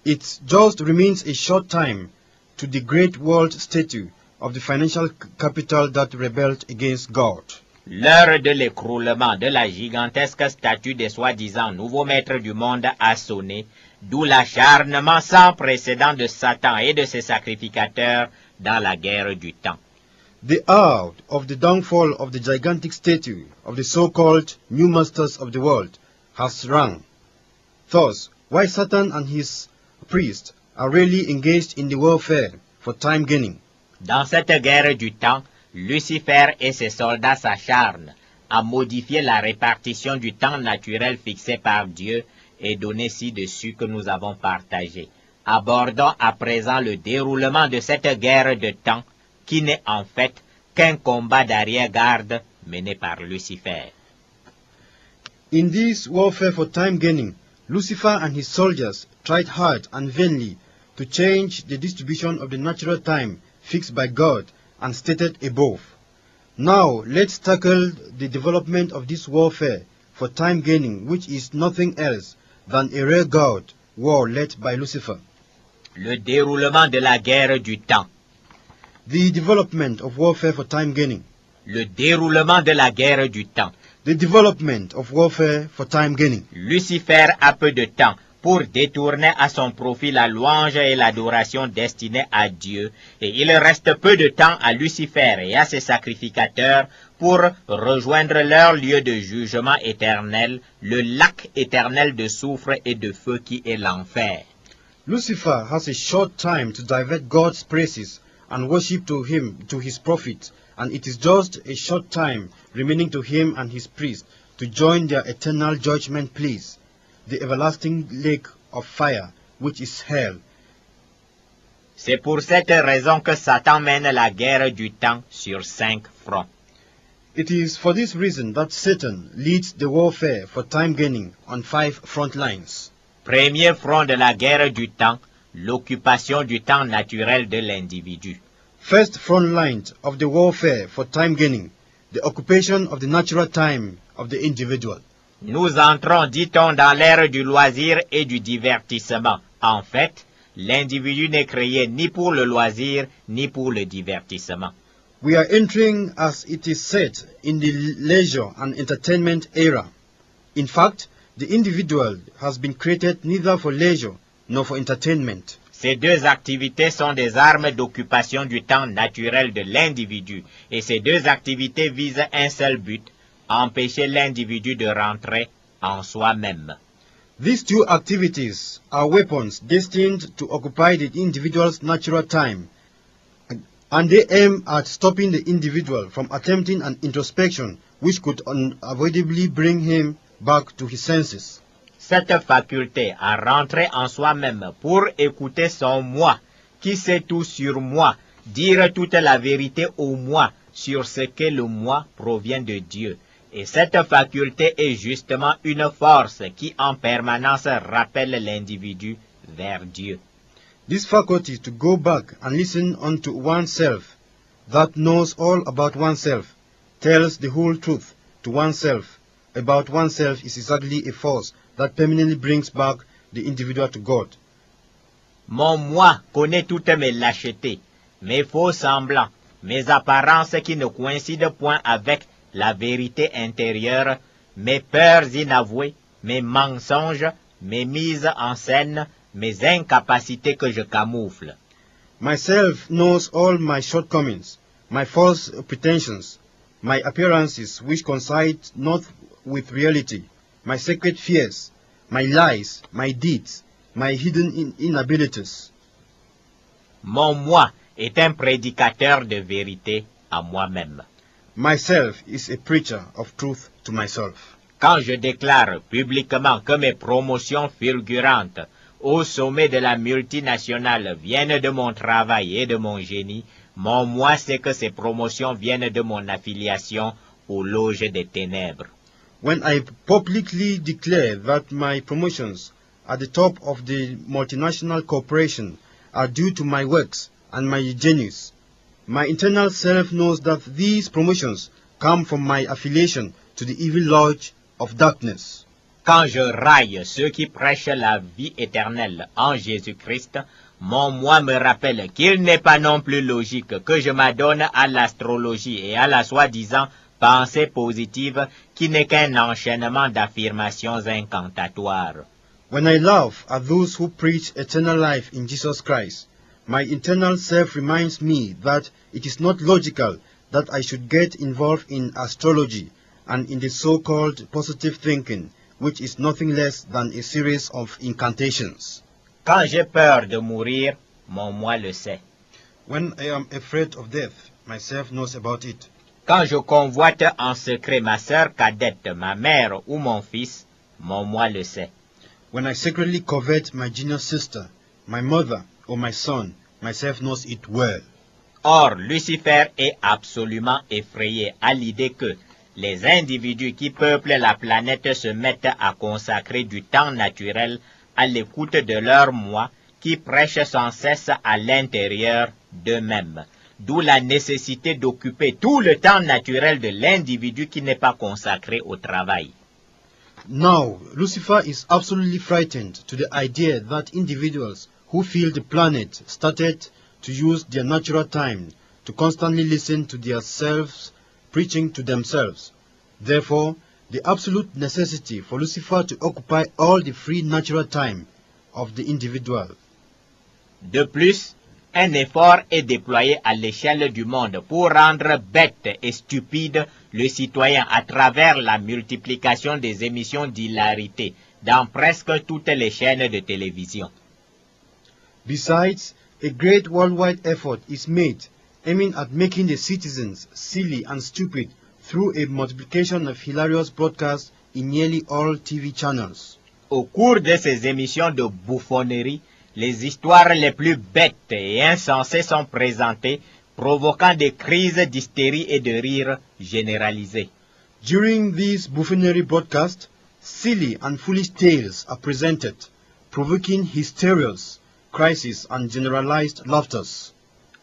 It just remains a short time to the great world statue of the financial capital that rebelled against God. L'heure de l'écroulement de la gigantesque statue des soi-disant nouveaux maîtres du monde a sonné, d'où l'acharnement sans précédent de Satan et de ses sacrificateurs dans la guerre du temps. The hour of the downfall of the gigantic statue of the so-called new masters of the world has rung. Thus, while Satan and his priests are really engaged in the warfare for time gaining. Dans cette guerre du temps, Lucifer et ses soldats s'acharnent à modifier la répartition du temps naturel fixé par Dieu et donné ci-dessus que nous avons partagé. Abordons à présent le déroulement de cette guerre de temps qui n'est en fait qu'un combat d'arrière-garde mené par Lucifer. In this warfare for time gaining, Lucifer and his soldiers tried hard and vainly to change the distribution of the natural time fixed by God and stated above. Now, let's tackle the development of this warfare for time gaining, which is nothing else than a rear-guard war led by Lucifer. Le déroulement de la guerre du temps. The development of warfare for time gaining. Le déroulement de la guerre du temps. The development of warfare for time gaining. Lucifer a peu de temps pour détourner à son profit la louange et l'adoration destinée à Dieu, et il reste peu de temps à Lucifer et à ses sacrificateurs pour rejoindre leur lieu de jugement éternel, le lac éternel de soufre et de feu qui est l'enfer. Lucifer has a short time to divert God's praises and worship to him, to his prophet, and it is just a short time remaining to him and his priests to join their eternal judgment place, the everlasting lake of fire, which is hell. C'est pour cette raison que Satan mène la guerre du temps sur 5 fronts. It is for this reason that Satan leads the warfare for time gaining on 5 front lines. Premier front de la guerre du temps, l'occupation du temps naturel de l'individu. First front line of the warfare for time gaining, the occupation of the natural time of the individual. Nous entrons, dit-on, dans l'ère du loisir et du divertissement. En fait, l'individu n'est créé ni pour le loisir, ni pour le divertissement. We are entering, as it is said, in the leisure and entertainment era. In fact, the individual has been created neither for leisure nor for entertainment. Ces deux activités sont des armes d'occupation du temps naturel de l'individu, et ces deux activités visent un seul but, empêcher l'individu de rentrer en soi-même. These two activities are weapons destined to occupy the individual's natural time, and they aim at stopping the individual from attempting an introspection which could unavoidably bring him back to his senses. Cette faculté à rentrer en soi-même pour écouter son moi, qui sait tout sur moi, dire toute la vérité au moi sur ce que le moi provient de Dieu. Et cette faculté est justement une force qui en permanence rappelle l'individu vers Dieu. This faculty to go back and listen unto oneself, that knows all about oneself, tells the whole truth to oneself about oneself, is exactly a force that permanently brings back the individual to God. Mon moi connaît toutes mes lâchetés, mes faux semblants, mes apparences qui ne coïncident point avec la vérité intérieure, mes peurs inavouées, mes mensonges, mes mises en scène, mes incapacités que je camoufle. Myself knows all my shortcomings, my false pretensions, my appearances which coincide not with reality, my secret fears, my lies, my deeds, my hidden inabilities. Mon moi est un prédicateur de vérité à moi-même. Myself is a preacher of truth to myself. Quand je déclare publiquement que mes promotions fulgurantes au sommet de la multinationale viennent de mon travail et de mon génie, mon moi sait que ces promotions viennent de mon affiliation aux loges des ténèbres. When I publicly declare that my promotions at the top of the multinational corporation are due to my works and my genius, my internal self knows that these promotions come from my affiliation to the evil lodge of darkness. Quand je raille ceux qui prêchent la vie éternelle en Jésus-Christ, mon moi me rappelle qu'il n'est pas non plus logique que je m'adonne à l'astrologie et à la soi-disant pensée positive qui n'est qu'un enchaînement d'affirmations incantatoires. When I laugh at those who preach eternal life in Jesus Christ, my internal self reminds me that it is not logical that I should get involved in astrology and in the so-called positive thinking, which is nothing less than a series of incantations. Quand j'ai peur de mourir, mon moi le sait. When I am afraid of death, myself knows about it. Quand je convoite en secret ma sœur cadette, ma mère ou mon fils, mon moi le sait. When I secretly covet my junior sister, my mother, or my son, myself knows it well. Or, Lucifer est absolument effrayé à l'idée que les individus qui peuplent la planète se mettent à consacrer du temps naturel à l'écoute de leur moi qui prêche sans cesse à l'intérieur d'eux-mêmes. D'où la nécessité d'occuper tout le temps naturel de l'individu qui n'est pas consacré au travail. Now, Lucifer is absolutely frightened to the idea that individuals who feel the planet started to use their natural time to constantly listen to themselves preaching to themselves. Therefore, the absolute necessity for Lucifer to occupy all the free natural time of the individual. De plus, un effort est déployé à l'échelle du monde pour rendre bête et stupide le citoyen à travers la multiplication des émissions d'hilarité dans presque toutes les chaînes de télévision. Besides, a great worldwide effort is made aiming at making the citizens silly and stupid through a multiplication of hilarious broadcasts in nearly all TV channels. Au cours de ces émissions de bouffonnerie, les histoires les plus bêtes et insensées sont présentées, provoquant des crises d'hystérie et de rire généralisés. During these buffoonery broadcasts, silly and foolish tales are presented, provoking hysterias, crises and generalized laughters.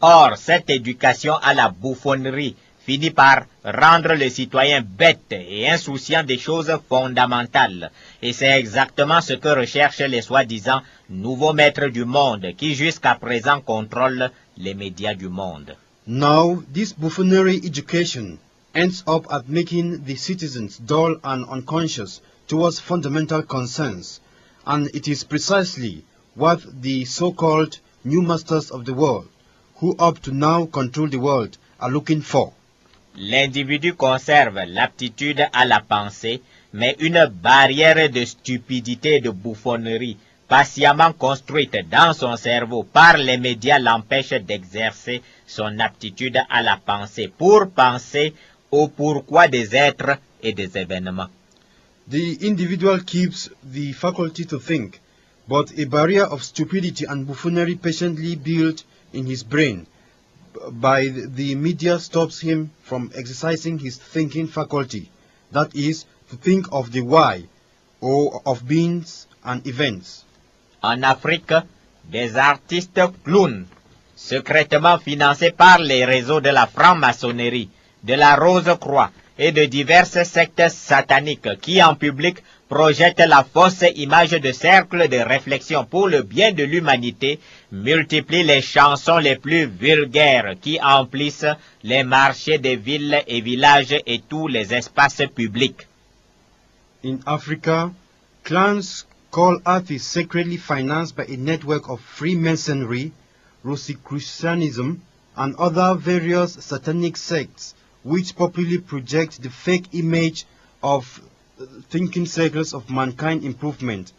Or, cette éducation à la bouffonnerie finit par rendre le citoyen bête et insouciant des choses fondamentales. Et c'est exactement ce que recherchent les soi-disant nouveaux maîtres du monde qui jusqu'à présent contrôlent les médias du monde. Now, this buffoonery education ends up at making the citizens dull and unconscious towards fundamental concerns, and it is precisely what the so-called new masters of the world, who up to now control the world, are looking for. L'individu conserve l'aptitude à la pensée, mais une barrière de stupidité et de bouffonnerie patiemment construite dans son cerveau par les médias l'empêche d'exercer son aptitude à la pensée pour penser au pourquoi des êtres et des événements. The individual keeps the faculty to think, but a barrier of stupidity and buffoonery patiently built in his brain by the media stops him from exercising his thinking faculty, that is, to think of the why, or of beings and events. En Afrique, des artistes clowns, secrètement financés par les réseaux de la franc-maçonnerie, de la Rose-Croix et de diverses sectes sataniques qui en public projettent la fausse image de cercle de réflexion pour le bien de l'humanité, multiplient les chansons les plus vulgaires qui emplissent les marchés des villes et villages et tous les espaces publics. In Africa, clans call artists secretly financed by a network of Freemasonry, Rosicrucianism, and other various satanic sects which popularly project the fake image of thinking circles of mankind improvement,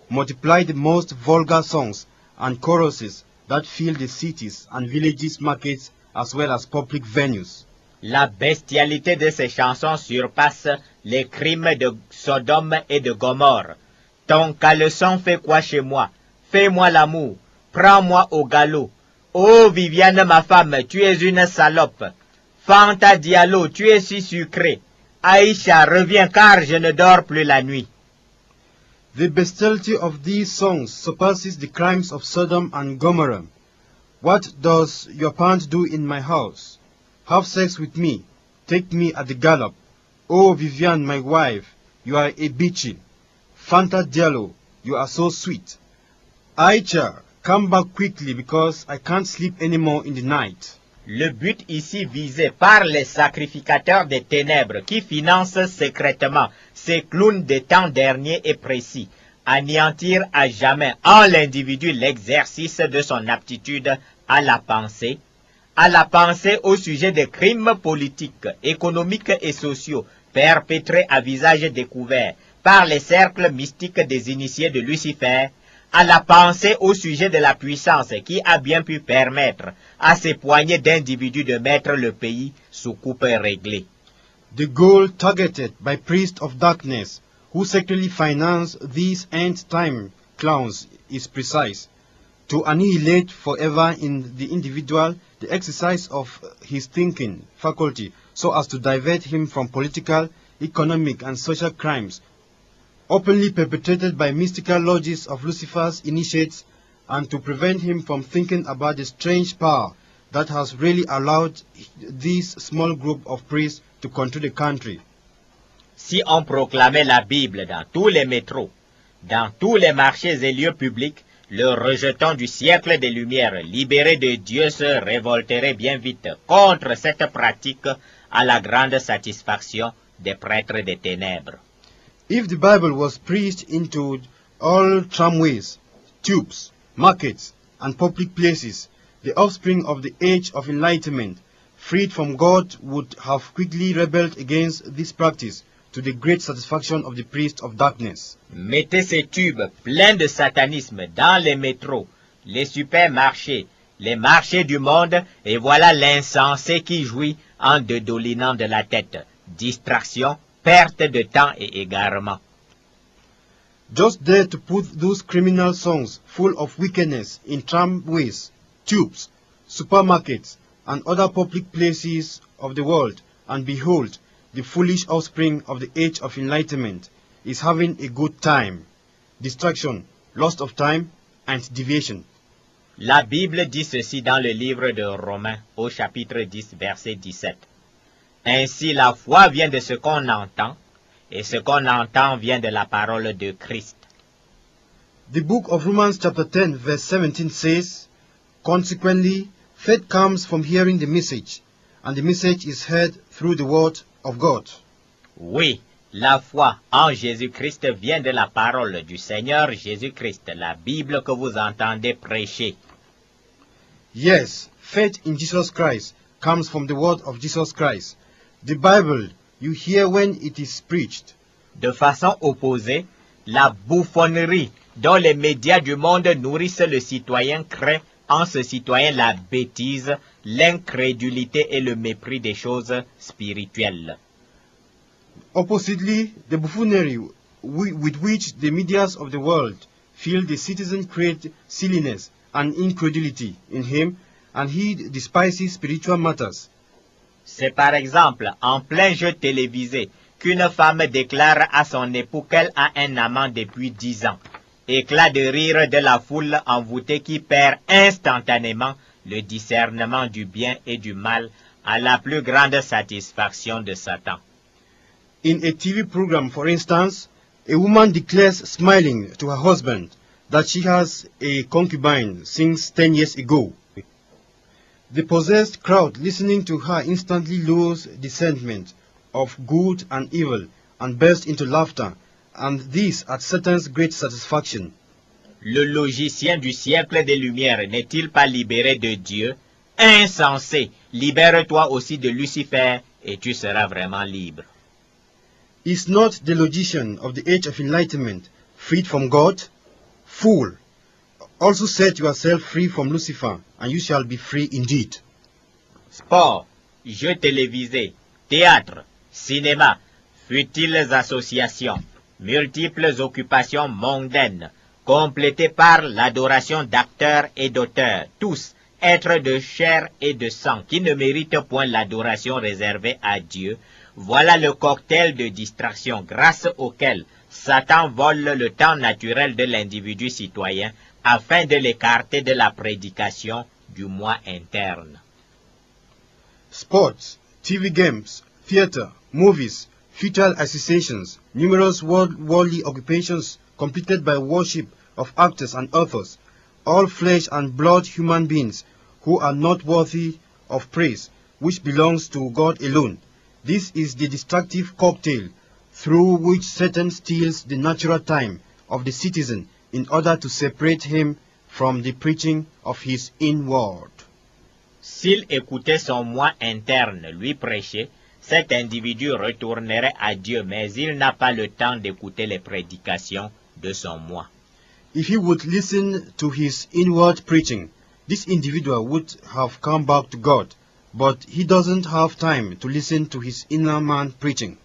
multiply the most vulgar songs and choruses that fill the cities and villages markets as well as public venues. La bestialité de ces chansons surpasse les crimes de Sodome et de Gomorre. Ton caleçon fait quoi chez moi? Fais-moi l'amour. Prends-moi au galop. Oh Viviane, ma femme, tu es une salope. Fanta Diallo, tu es si sucré. Aïcha, reviens car je ne dors plus la nuit. The bestiality of these songs surpasses the crimes of Sodom and Gomorrah. What does your pant do in my house? Have sex with me. Take me at the gallop. Oh Viviane, my wife, you are a bitchy. Fanta Diallo, you are so sweet. Aïcha, come back quickly because I can't sleep anymore in the night. Le but ici visé par les sacrificateurs des ténèbres qui financent secrètement ces clowns des temps derniers et précis, anéantir à jamais en l'individu l'exercice de son aptitude à la pensée au sujet des crimes politiques, économiques et sociaux perpétrés à visage découvert par les cercles mystiques des initiés de Lucifer, à la pensée au sujet de la puissance qui a bien pu permettre à ces poignées d'individus de mettre le pays sous coupe réglée. The goal targeted by priests of darkness who secretly finance these end-time clowns is precise: to annihilate forever in the individual the exercise of his thinking faculty so as to divert him from political, economic and social crimes openly perpetrated by mystical lodges of Lucifer's initiates, and to prevent him from thinking about the strange power that has really allowed this small group of priests to control the country. Si on proclamait la Bible dans tous les métros, dans tous les marchés et lieux publics, le rejeton du siècle des Lumières, libéré de Dieu, se révolterait bien vite contre cette pratique à la grande satisfaction des prêtres des ténèbres. If the Bible was preached into all tramways, tubes, markets, and public places, the offspring of the age of enlightenment, freed from God, would have quickly rebelled against this practice, to the great satisfaction of the priests of darkness. Mettez ces tubes pleins de satanisme dans les métros, les supermarchés, les marchés du monde, et voilà l'insensé qui jouit en dédoulinant de la tête. Distraction, perte de temps et égarement. Just there to put those criminal songs full of wickedness in tramways, tubes, supermarkets, and other public places of the world, and behold, the foolish offspring of the age of enlightenment is having a good time. Distraction, loss of time, and deviation. La Bible dit ceci dans le livre de Romains, au chapitre 10, verset 17. Ainsi la foi vient de ce qu'on entend, et ce qu'on entend vient de la parole de Christ. The book of Romans chapter 10 verse 17 says, consequently, faith comes from hearing the message, and the message is heard through the word of God. Oui, la foi en Jésus-Christ vient de la parole du Seigneur Jésus-Christ, la Bible que vous entendez prêcher. Yes, faith in Jesus Christ comes from the word of Jesus Christ. The Bible you hear when it is preached. De façon opposée, la bouffonnerie dont les médias du monde nourrissent le citoyen crée en ce citoyen la bêtise, l'incrédulité et le mépris des choses spirituelles. Oppositely, the buffoonery with which the medias of the world fill the citizen create silliness and incredulity in him, and he despises spiritual matters. C'est par exemple en plein jeu télévisé qu'une femme déclare à son époux qu'elle a un amant depuis 10 ans. Éclat de rire de la foule envoûtée qui perd instantanément le discernement du bien et du mal à la plus grande satisfaction de Satan. In a TV program, for instance, a woman declares smiling to her husband that she has a concubine since 10 years ago. The possessed crowd listening to her instantly lose discernment of good and evil and burst into laughter, and this at Satan's great satisfaction. Le logicien du siècle des Lumières n'est-il pas libéré de Dieu? Insensé, libère-toi aussi de Lucifer et tu seras vraiment libre. Is not the logician of the age of enlightenment freed from God? Fool! Also set yourself free from Lucifer, and you shall be free indeed. Sport, jeux télévisés, théâtre, cinéma, futiles associations, multiples occupations mondaines, complétées par l'adoration d'acteurs et d'auteurs, tous êtres de chair et de sang qui ne méritent point l'adoration réservée à Dieu. Voilà le cocktail de distraction grâce auquel Satan vole le temps naturel de l'individu citoyen afin de l'écarter de la prédication du moi interne. Sports, TV games, theater, movies, futile associations, numerous worldly occupations completed by worship of actors and authors, all flesh and blood human beings who are not worthy of praise, which belongs to God alone. This is the destructive cocktail through which Satan steals the natural time of the citizen in order to separate him from the preaching of his inward. S'il écoutait son moi interne lui prêcher, cet individu retournerait à Dieu, mais il n'a pas le temps d'écouter les prédications de son moi. If he would listen to his inward preaching, this individual would have come back to God, but he doesn't have time to listen to his inner man preaching.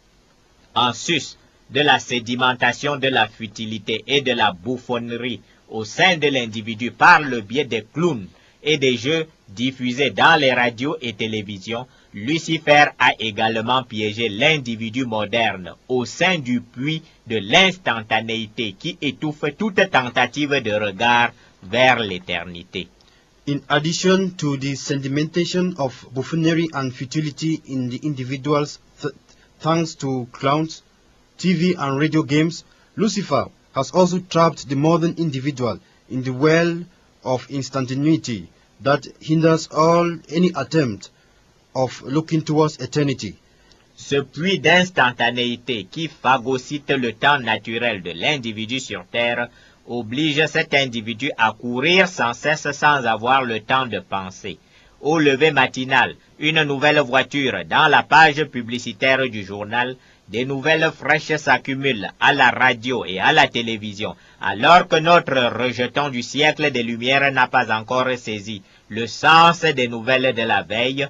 En sus de la sédimentation de la futilité et de la bouffonnerie au sein de l'individu par le biais des clowns et des jeux diffusés dans les radios et télévisions, Lucifer a également piégé l'individu moderne au sein du puits de l'instantanéité qui étouffe toute tentative de regard vers l'éternité. In addition to the sedimentation of buffoonery and futility in the individuals thanks to clowns, TV and radio games, Lucifer has also trapped the modern individual in the well of instantaneity that hinders any attempt of looking towards eternity. Ce puits d'instantanéité qui phagocyte le temps naturel de l'individu sur Terre oblige cet individu à courir sans cesse sans avoir le temps de penser. Au lever matinal, une nouvelle voiture dans la page publicitaire du journal, des nouvelles fraîches s'accumulent à la radio et à la télévision, alors que notre rejeton du siècle des Lumières n'a pas encore saisi le sens des nouvelles de la veille,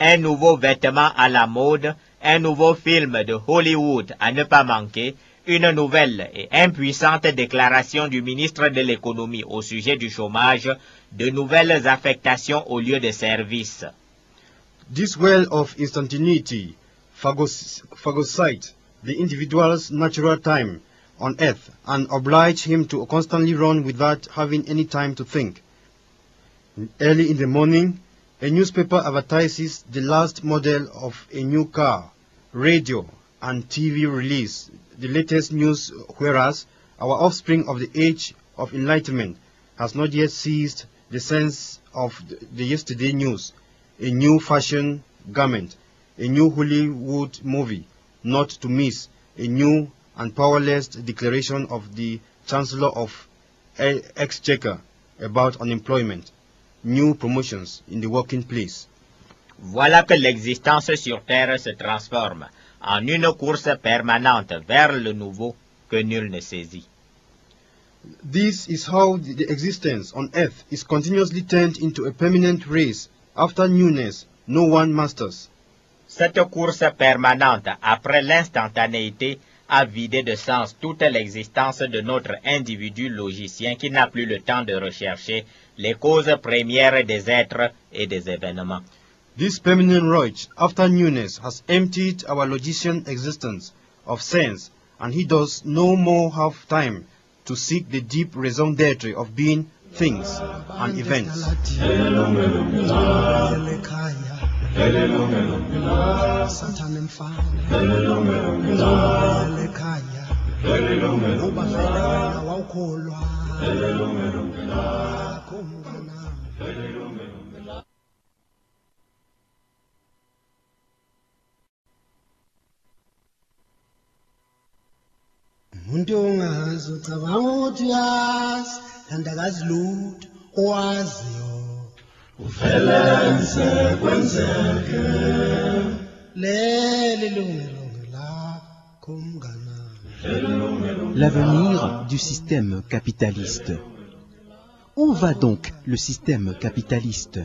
un nouveau vêtement à la mode, un nouveau film de Hollywood à ne pas manquer, une nouvelle et impuissante déclaration du ministre de l'économie au sujet du chômage, de nouvelles affectations au lieu de service. This well of instantaneity phagocytes the individual's natural time on earth and oblige him to constantly run without having any time to think. Early in the morning, a newspaper advertises the last model of a new car, radio, and TV release, the latest news, whereas our offspring of the age of enlightenment has not yet seized the sense of the yesterday news, a new fashion garment, a new Hollywood movie, not to miss a new and powerless declaration of the Chancellor of Exchequer about unemployment, new promotions in the working place. Voilà que l'existence sur Terre se transforme en une course permanente vers le nouveau que nul ne saisit. This is how the existence on earth is continuously turned into a permanent race after newness no one masters. Cette course permanente après l'instantanéité a vidé de sens toute l'existence de notre individu logicien qui n'a plus le temps de rechercher les causes premières des êtres et des événements. This permanent rush after newness has emptied our logician existence of sense, and he does no more have time to seek the deep raison d'être of being, things, and events. Umuntu ongazi ucabanga ukuthi uyazi kanti akazi lutho owaziyo ufelense kwenzeke leli lungelo lakho mngana. L'avenir du système capitaliste. Où va donc le système capitaliste?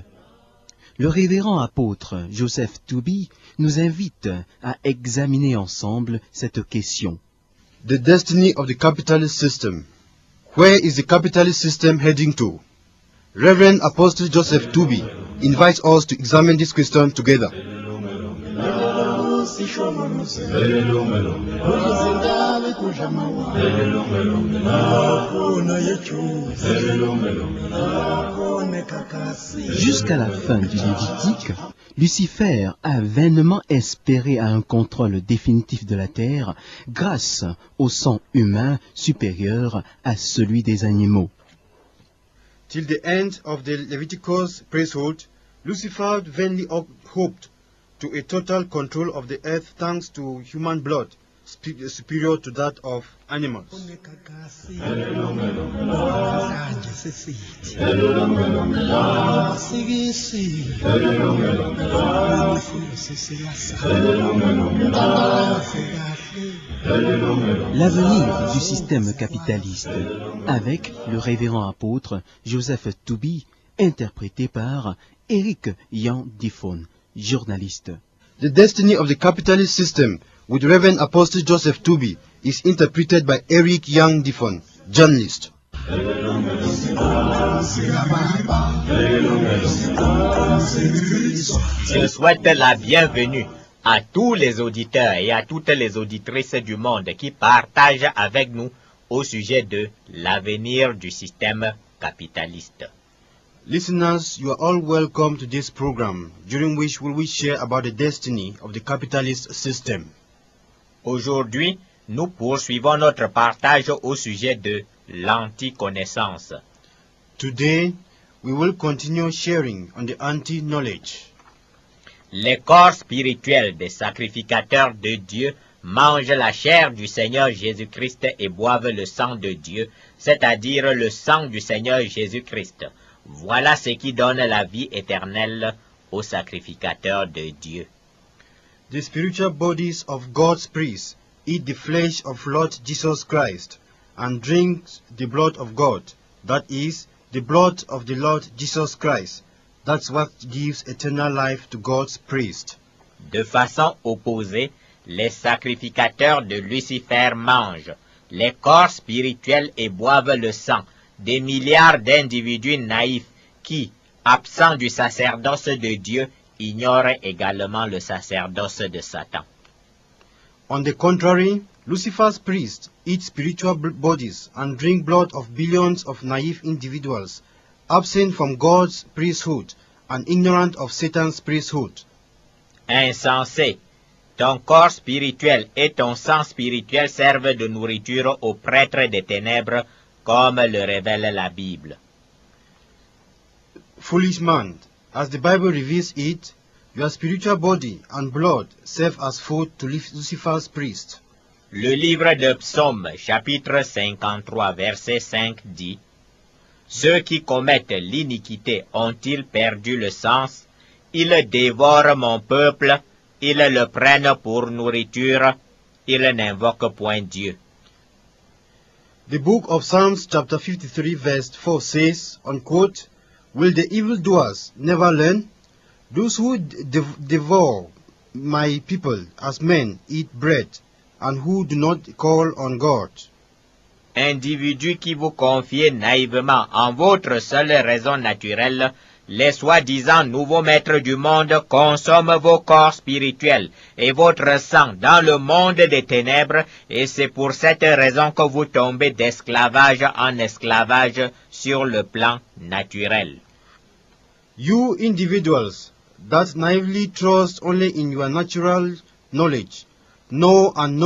Le révérend apôtre Joseph Tooby nous invite à examiner ensemble cette question. The destiny of the capitalist system. Where is the capitalist system heading to? Reverend Apostle Joseph Tooby invites us to examine this question together. Jusqu'à la fin du Lévitique, Lucifer a vainement espéré à un contrôle définitif de la terre grâce au sang humain supérieur à celui des animaux. Till the end of the Leviticus priesthood, Lucifer vainly hoped to a total control of the earth thanks to human blood superior to that of animals. L'avenir du système capitaliste, avec le révérend apôtre Joseph Toubi, interprété par Eric Yan Difon, journaliste. The destiny of the capitalist system with Reverend Apostle Joseph Toubi is interpreted by Eric Yang Difon, journalist. Je souhaite la bienvenue à tous les auditeurs et à toutes les auditrices du monde qui partagent avec nous au sujet de l'avenir du système capitaliste. Listeners, you are all welcome to this program, during which we will share about the destiny of the capitalist system. Aujourd'hui, nous poursuivons notre partage au sujet de l'anti-connaissance. Today, we will continue sharing on the anti-knowledge. Les corps spirituels des sacrificateurs de Dieu mangent la chair du Seigneur Jésus-Christ et boivent le sang de Dieu, c'est-à-dire le sang du Seigneur Jésus-Christ. Voilà ce qui donne la vie éternelle aux sacrificateurs de Dieu. The spiritual bodies of God's priests eat the flesh of Lord Jesus Christ and drink the blood of God, that is, the blood of the Lord Jesus Christ. That's what gives eternal life to God's priests. De façon opposée, les sacrificateurs de Lucifer mangent les corps spirituels et boivent le sang des milliards d'individus naïfs qui, absents du sacerdoce de Dieu, ignorent également le sacerdoce de Satan. On the contrary, Lucifer's priests eat spiritual bodies and drink blood of billions of naive individuals, absent from God's priesthood and ignorant of Satan's priesthood. Insensé, ton corps spirituel et ton sang spirituel servent de nourriture aux prêtres des ténèbres, comme le révèle la Bible. Foolish man, as the Bible reveals it, your spiritual body and blood serve as food to Lucifer's priests. Le livre de Psaume, chapitre 53, verset 5 dit: Ceux qui commettent l'iniquité ont-ils perdu le sens? Ils dévorent mon peuple, ils le prennent pour nourriture, ils n'invoquent point Dieu. The book of Psalms chapter 53 verse 4 says, unquote, Will the evildoers never learn? Those who devour my people as men eat bread, and who do not call on God. Individus qui vous confiez naïvement en votre seule raison naturelle, les soi-disant nouveaux maîtres du monde consomment vos corps spirituels et votre sang dans le monde des ténèbres, et c'est pour cette raison que vous tombez d'esclavage en esclavage sur le plan naturel. You individuals that naively trust only in your natural knowledge, know and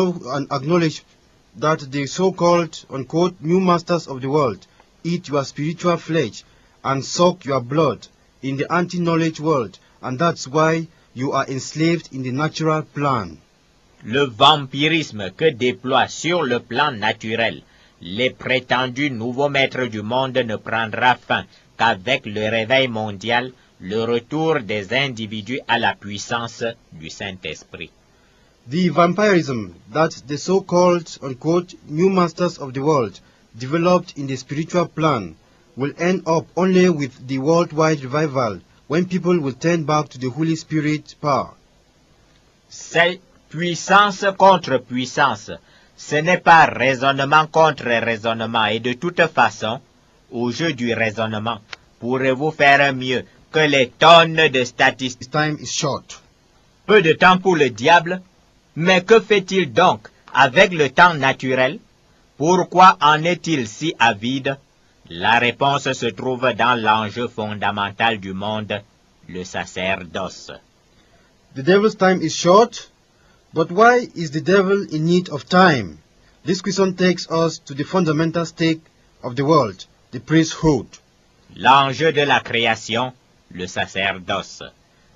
acknowledge that the so-called, unquote, new masters of the world eat your spiritual flesh and suck your blood in the anti-knowledge world, and that's why you are enslaved in the natural plan. Le vampirisme que déploient sur le plan naturel les prétendus nouveaux maîtres du monde ne prendra fin qu'avec le réveil mondial, le retour des individus à la puissance du Saint-Esprit. The vampirism that the so-called, unquote, new masters of the world developed in the spiritual plan will end up only with the worldwide revival, when people will turn back to the Holy Spirit power. C'est puissance contre puissance. Ce n'est pas raisonnement contre raisonnement, et de toute façon, au jeu du raisonnement, pourrez-vous faire mieux que les tonnes de statistiques? Time is short. Peu de temps pour le diable. Mais que fait-il donc avec le temps naturel? Pourquoi en est-il si avide? La réponse se trouve dans l'enjeu fondamental du monde, le sacerdoce. The devil's time is short, but why is the devil in need of time? This question takes us to the fundamental stake of the world, the priesthood. L'enjeu de la création, le sacerdoce.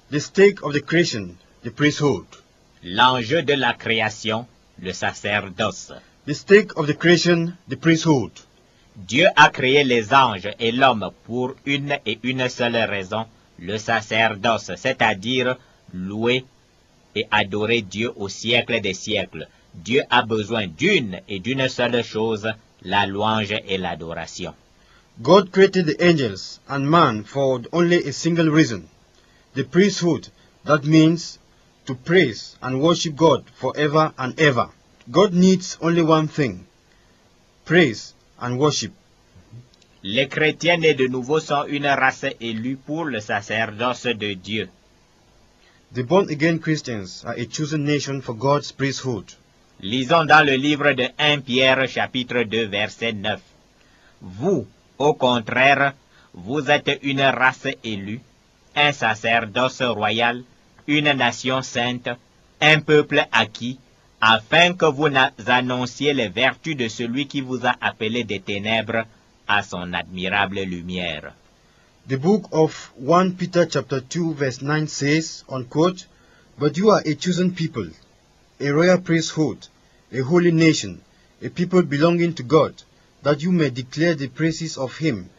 The stake of the creation, the priesthood. L'enjeu de la création, le sacerdoce. The stake of the creation, the priesthood. Dieu a créé les anges et l'homme pour une et une seule raison, le sacerdoce, c'est-à-dire louer et adorer Dieu au siècle des siècles. Dieu a besoin d'une et d'une seule chose, la louange et l'adoration. God created the angels and man for only a single reason, the priesthood, that means to praise and worship God forever and ever. God needs only one thing, praise and worship. Les chrétiens nés de nouveau sont une race élue pour le sacerdoce de Dieu. The born-again Christians are a chosen nation for God's priesthood. Lisons dans le livre de 1 Pierre chapitre 2 verset 9. Vous, au contraire, vous êtes une race élue, un sacerdoce royal, une nation sainte, un peuple acquis, afin que vous annonciez les vertus de celui qui vous a appelé des ténèbres à son admirable lumière. The book of 1 Peter chapter 2 verse 9 says, unquote, "But you are a chosen people, a royal priesthood, a holy nation, a people belonging to God, that you may declare the praises of him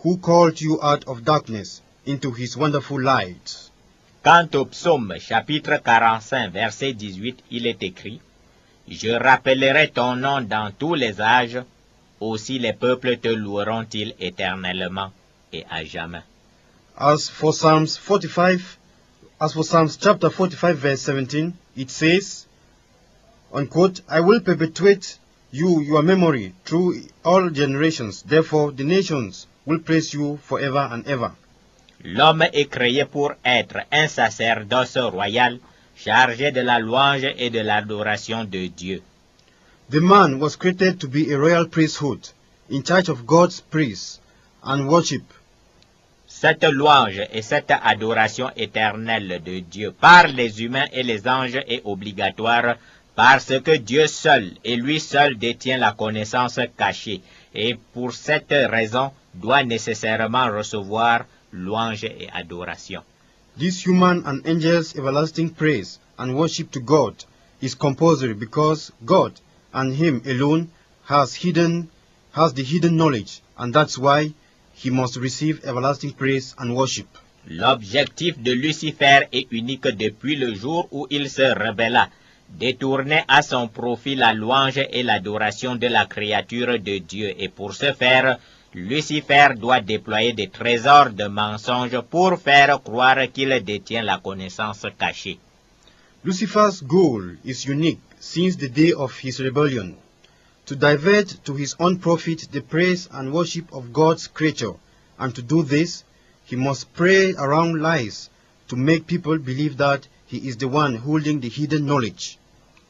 who called you out of darkness into his wonderful light." Quant au psaume chapitre 45 verset 18, il est écrit, « Je rappellerai ton nom dans tous les âges, aussi les peuples te loueront-ils éternellement et à jamais. » As for Psalms chapter 45 verse 17, it says, unquote, "I will perpetuate your memory through all generations. Therefore, the nations will praise you forever and ever." L'homme est créé pour être un sacerdoce royal, chargé de la louange et de l'adoration de Dieu. The man was created to be a royal priesthood, in charge of God's praise and worship. Cette louange et cette adoration éternelle de Dieu par les humains et les anges est obligatoire parce que Dieu seul et lui seul détient la connaissance cachée et pour cette raison doit nécessairement recevoir louange et adoration. This human and angels' everlasting praise and worship to God is compulsory because God and him alone has the hidden knowledge, and that's why he must receive everlasting praise and worship. L'objectif de Lucifer est unique depuis le jour où il se rebella, détourner à son profit la louange et l'adoration de la créature de Dieu, et pour ce faire, Lucifer doit déployer des trésors de mensonges pour faire croire qu'il détient la connaissance cachée. Lucifer's goal is unique since the day of his rebellion, to divert to his own profit the praise and worship of God's creature, and to do this, he must spread around lies to make people believe that he is the one holding the hidden knowledge.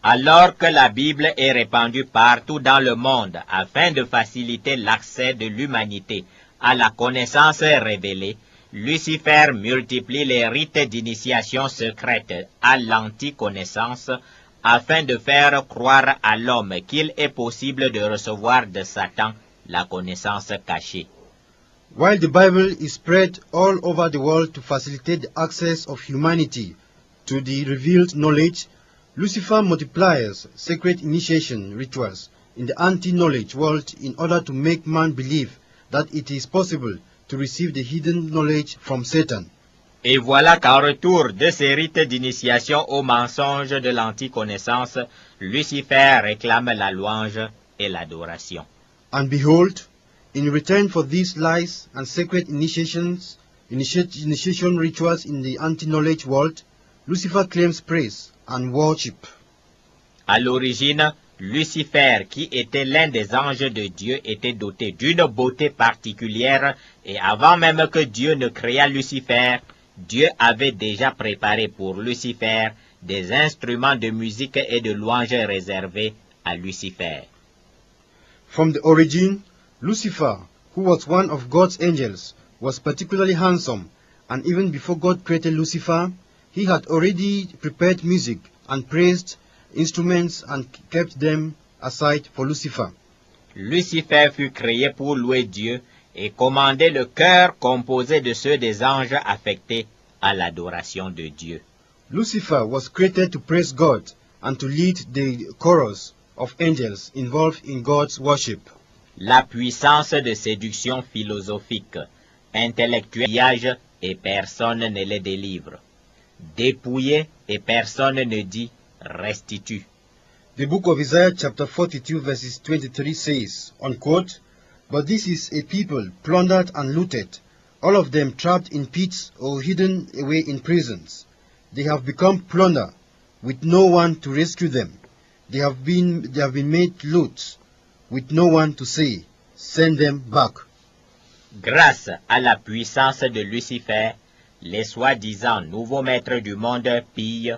Alors que la Bible est répandue partout dans le monde afin de faciliter l'accès de l'humanité à la connaissance révélée, Lucifer multiplie les rites d'initiation secrète à l'anti-connaissance afin de faire croire à l'homme qu'il est possible de recevoir de Satan la connaissance cachée. While the Bible is spread all over the world to facilitate the access of humanity to the revealed knowledge, Lucifer multiplies secret initiation rituals in the anti-knowledge world in order to make man believe that it is possible to receive the hidden knowledge from Satan. Et voilà qu'en retour de ces rites d'initiation au mensonge de l'anti-connaissance, Lucifer réclame la louange et l'adoration. And behold, in return for these lies and secret initiation rituals in the anti-knowledge world, Lucifer claims praise and worship. À l'origine, Lucifer, qui était l'un des anges de Dieu, était doté d'une beauté particulière et avant même que Dieu ne créât Lucifer, Dieu avait déjà préparé pour Lucifer des instruments de musique et de louange réservés à Lucifer. From the origin, Lucifer, who was one of God's angels, was particularly handsome, and even before God created Lucifer, he had already prepared music and praised instruments and kept them aside for Lucifer. Lucifer fut créé pour louer Dieu et commander le chœur composé de ceux des anges affectés à l'adoration de Dieu. Lucifer was created to praise God and to lead the chorus of angels involved in God's worship. La puissance de séduction philosophique, intellectuelle et personne ne les délivre. Dépouillé et personne ne dit restitue. The book of Isaiah chapter 42 verses 23 says, unquote, "But this is a people plundered and looted, all of them trapped in pits or hidden away in prisons. They have become plunder, with no one to rescue them. They have been made loot, with no one to say, send them back." Grâce à la puissance de Lucifer, les soi-disant nouveaux maîtres du monde pillent,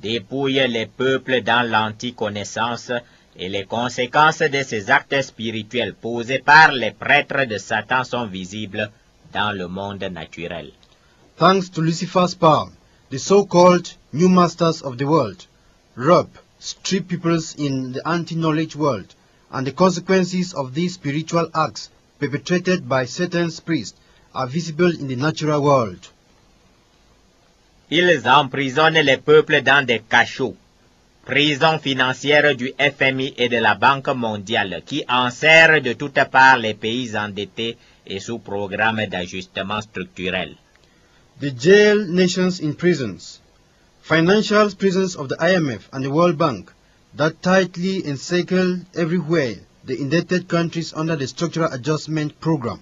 dépouillent les peuples dans l'anticonnaissance et les conséquences de ces actes spirituels posés par les prêtres de Satan sont visibles dans le monde naturel. Thanks to Lucifer's power, the so-called new masters of the world rob, strip peoples in the anti-knowledge world, and the consequences of these spiritual acts perpetrated by Satan's priests are visible in the natural world. Ils emprisonnent les peuples dans des cachots, prisons financières du FMI et de la Banque mondiale qui enserrent de toutes parts les pays endettés et sous programme d'ajustement structurel. They jail nations in prisons, financial prisons of the IMF and the World Bank that tightly encircle everywhere the indebted countries under the Structural Adjustment Program.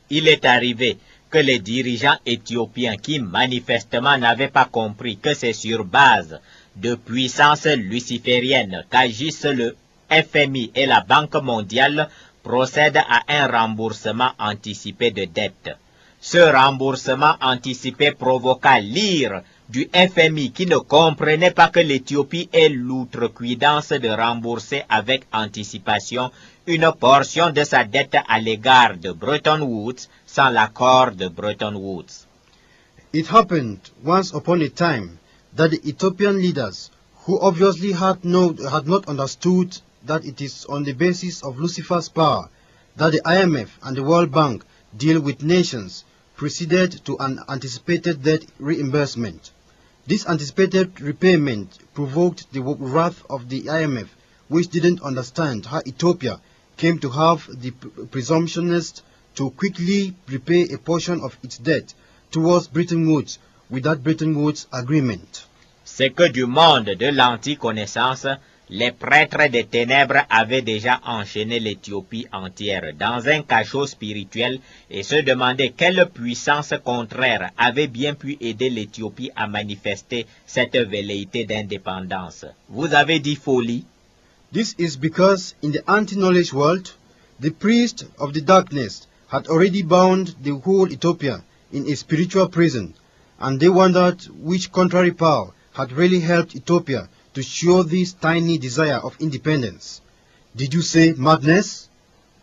Il est arrivé que les dirigeants éthiopiens qui manifestement n'avaient pas compris que c'est sur base de puissance luciférienne qu'agissent le FMI et la Banque mondiale procèdent à un remboursement anticipé de dettes. Ce remboursement anticipé provoqua l'ire du FMI qui ne comprenait pas que l'Éthiopie ait l'outrecuidance de rembourser avec anticipation une portion de sa dette à l'égard de Bretton Woods sans l'accord de Bretton Woods. It happened once upon a time that the Ethiopian leaders, who obviously had not understood that it is on the basis of Lucifer's power that the IMF and the World Bank deal with nations, proceeded to an anticipated debt reimbursement. This anticipated repayment provoked the wrath of the IMF, which didn't understand how Ethiopia came to have the presumptionist to quickly repay a portion of its debt towards Bretton Woods without Bretton Woods agreement. C'est que du monde de l'anticonnaissance, les prêtres des ténèbres avaient déjà enchaîné l'Éthiopie entière dans un cachot spirituel et se demandaient quelle puissance contraire avait bien pu aider l'Éthiopie à manifester cette velléité d'indépendance. Vous avez dit folie? This is because in the anti-knowledge world, the priest of the darkness had already bound the whole Ethiopia in a spiritual prison, and they wondered which contrary power had really helped Ethiopia to show this tiny desire of independence. Did you say madness?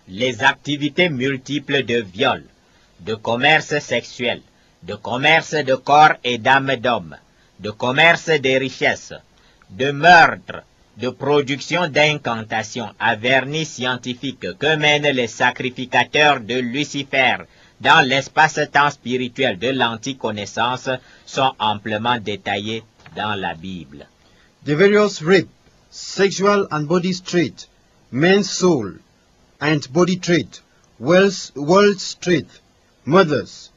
Les activités multiples de viol, de commerce sexuel, de commerce de corps et d'âme d'homme, de commerce des richesses, de meurtre, de production d'incantations à vernis scientifique que mènent les sacrificateurs de Lucifer dans l'espace-temps spirituel de l'anticonnaissance sont amplement détaillés dans la Bible. The various rape, sexual and body trade, men's soul and body trade, world's trade, murders,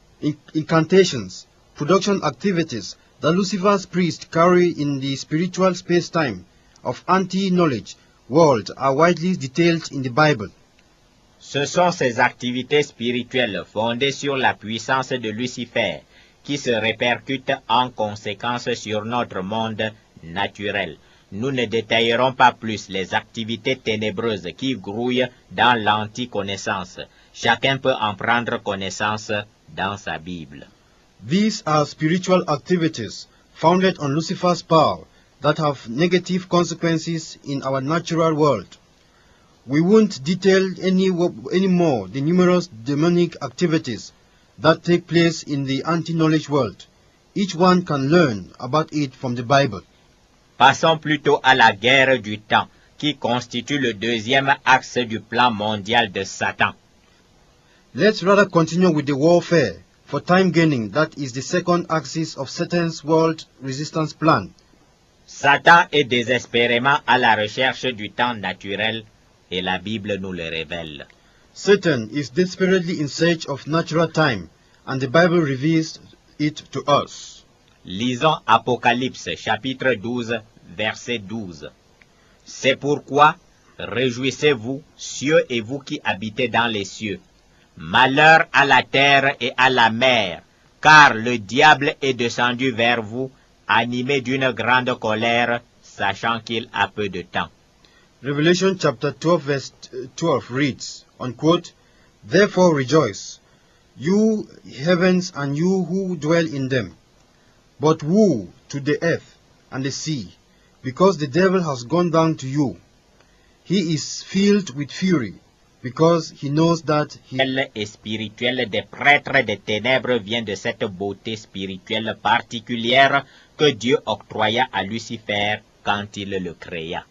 incantations, production activities that Lucifer's priests carry in the spiritual space-time of anti-knowledge world are widely detailed in the Bible. Ce sont ces activités spirituelles fondées sur la puissance de Lucifer qui se répercutent en conséquence sur notre monde naturel. Nous ne détaillerons pas plus les activités ténébreuses qui grouillent dans l'anticonnaissance. Chacun peut en prendre connaissance dans sa Bible. These are spiritual activities founded on Lucifer's power that have negative consequences in our natural world. We won't detail any more the numerous demonic activities that take place in the anti-knowledge world. Each one can learn about it from the Bible. Passons plutôt à la guerre du temps, qui constitue le deuxième axe du plan mondial de Satan. Let's rather continue with the warfare for time gaining that is the second axis of Satan's world resistance plan. Satan est désespérément à la recherche du temps naturel et la Bible nous le révèle. Satan is desperately in search of natural time and the Bible reveals it to us. Lisons Apocalypse chapitre 12, verset 12. C'est pourquoi, réjouissez-vous, cieux et vous qui habitez dans les cieux. Malheur à la terre et à la mer, car le diable est descendu vers vous, animé d'une grande colère, sachant qu'il a peu de temps. Revelation chapter 12 verse 12 reads, unquote, Therefore rejoice, you heavens and you who dwell in them. But woe to the earth and the sea, because the devil has gone down to you. He is filled with fury, because he knows that he... Et spirituel des prêtres des ténèbres vient de cette beauté spirituelle particulière que Dieu octroya à Lucifer quand il le créa.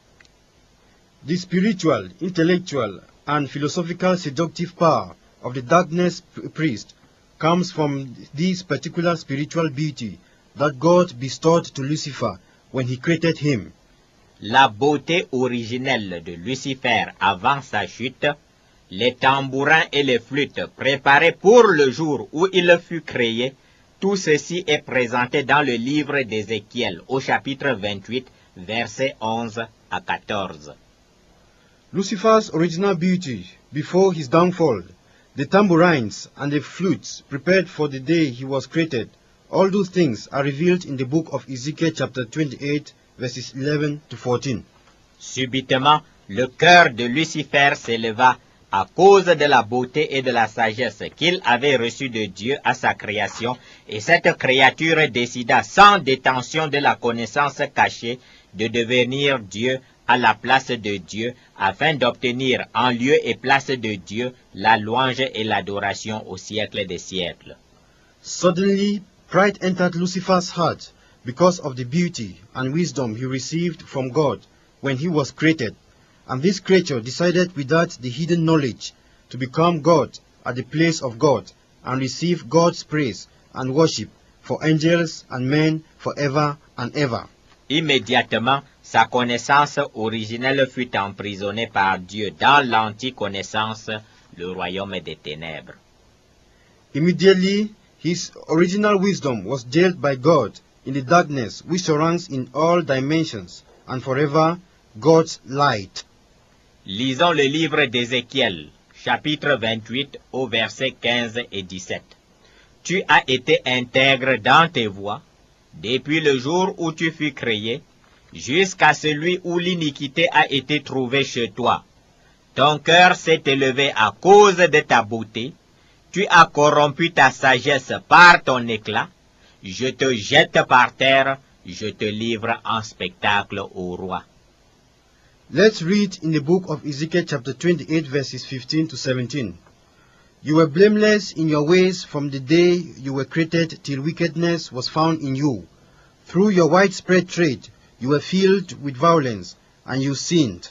The spiritual, intellectual, and philosophical seductive power of the darkness priest comes from this particular spiritual beauty that God bestowed to Lucifer when he created him. La beauté originelle de Lucifer avant sa chute, les tambourins et les flûtes préparés pour le jour où il fut créé, tout ceci est présenté dans le livre d'Ézéchiel au chapitre 28, versets 11 à 14. Lucifer's original beauty before his downfall, the tambourines and the flutes prepared for the day he was created, all those things are revealed in the book of Ezekiel chapter 28, verses 11 to 14. Subitement, le cœur de Lucifer s'éleva à cause de la beauté et de la sagesse qu'il avait reçue de Dieu à sa création, et cette créature décida sans détention de la connaissance cachée de devenir Dieu à la place de Dieu, afin d'obtenir en lieu et place de Dieu la louange et l'adoration au siècle des siècles. Suddenly, pride entered Lucifer's heart because of the beauty and wisdom he received from God when he was created, and this creature decided without the hidden knowledge to become God at the place of God and receive God's praise and worship for angels and men forever and ever. Immédiatement, sa connaissance originelle fut emprisonnée par Dieu dans l'anticonnaissance, le royaume des ténèbres. Immediately, his original wisdom was jailed by God in the darkness which surrounds in all dimensions, and forever God's light. Lisons le livre d'Ézéchiel, chapitre 28, au verset 15 et 17. Tu as été intègre dans tes voies, depuis le jour où tu fus créé, jusqu'à celui où l'iniquité a été trouvée chez toi. Ton cœur s'est élevé à cause de ta beauté, tu as corrompu ta sagesse par ton éclat, je te jette par terre, je te livre en spectacle au roi. Let's read in the book of Ezekiel chapter 28 verses 15 to 17. You were blameless in your ways from the day you were created till wickedness was found in you. Through your widespread trade you were filled with violence, and you sinned.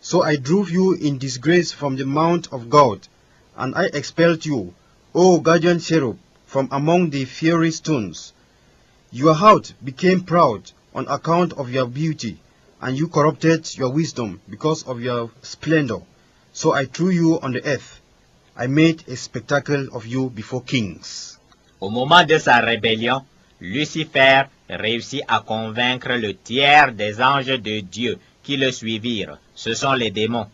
So I drove you in disgrace from the mount of God, and I expelled you, O guardian cherub, from among the fiery stones. Your heart became proud on account of your beauty, and you corrupted your wisdom because of your splendor. So I threw you on the earth. I made a spectacle of you before kings. Au moment de sa rébellion, Lucifer réussit à convaincre le tiers des anges de Dieu qui le suivirent. Ce sont les démons.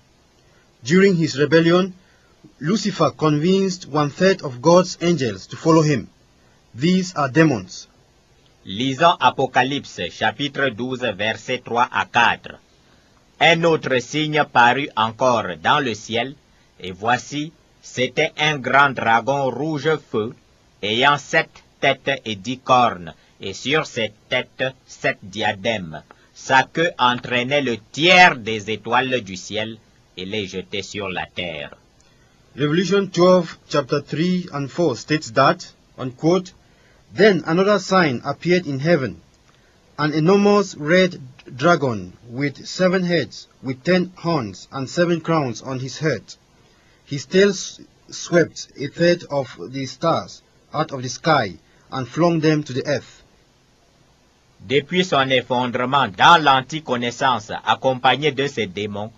During his rebellion, Lucifer convinced 1/3 of God's angels to follow him. These are demons. Lisons Apocalypse, chapitre 12, versets 3 à 4. Un autre signe parut encore dans le ciel, et voici, c'était un grand dragon rouge feu, ayant 7 têtes et 10 cornes, et sur ses têtes 7 diadèmes. Sa queue entraînait le tiers des étoiles du ciel et les jetait sur la terre. Revelation 12, chapter 3 and 4 states that, unquote, Then another sign appeared in heaven, an enormous red dragon with 7 heads, with 10 horns and 7 crowns on his head. His tail swept 1/3 of the stars out of the sky and flung them to the earth. Depuis son effondrement dans l'anticonnaissance accompagné de ses démons,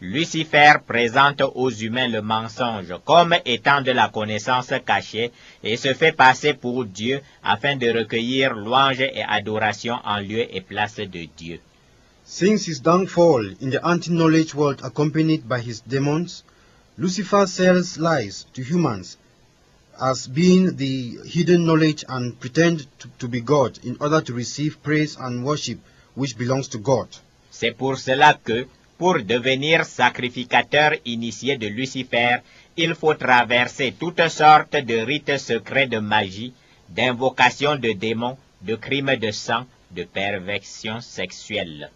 Lucifer présente aux humains le mensonge comme étant de la connaissance cachée et se fait passer pour Dieu afin de recueillir louange et adoration en lieu et place de Dieu. Since his downfall in the anti-knowledge world accompanied by his demons, Lucifer sells lies to humans as being the hidden knowledge and pretend to be God in order to receive praise and worship which belongs to God. C'est pour cela que, pour devenir sacrificateur initié de Lucifer, il faut traverser toutes sortes de rites secrets de magie, d'invocation de démons, de crimes de sang, de perversion sexuelle.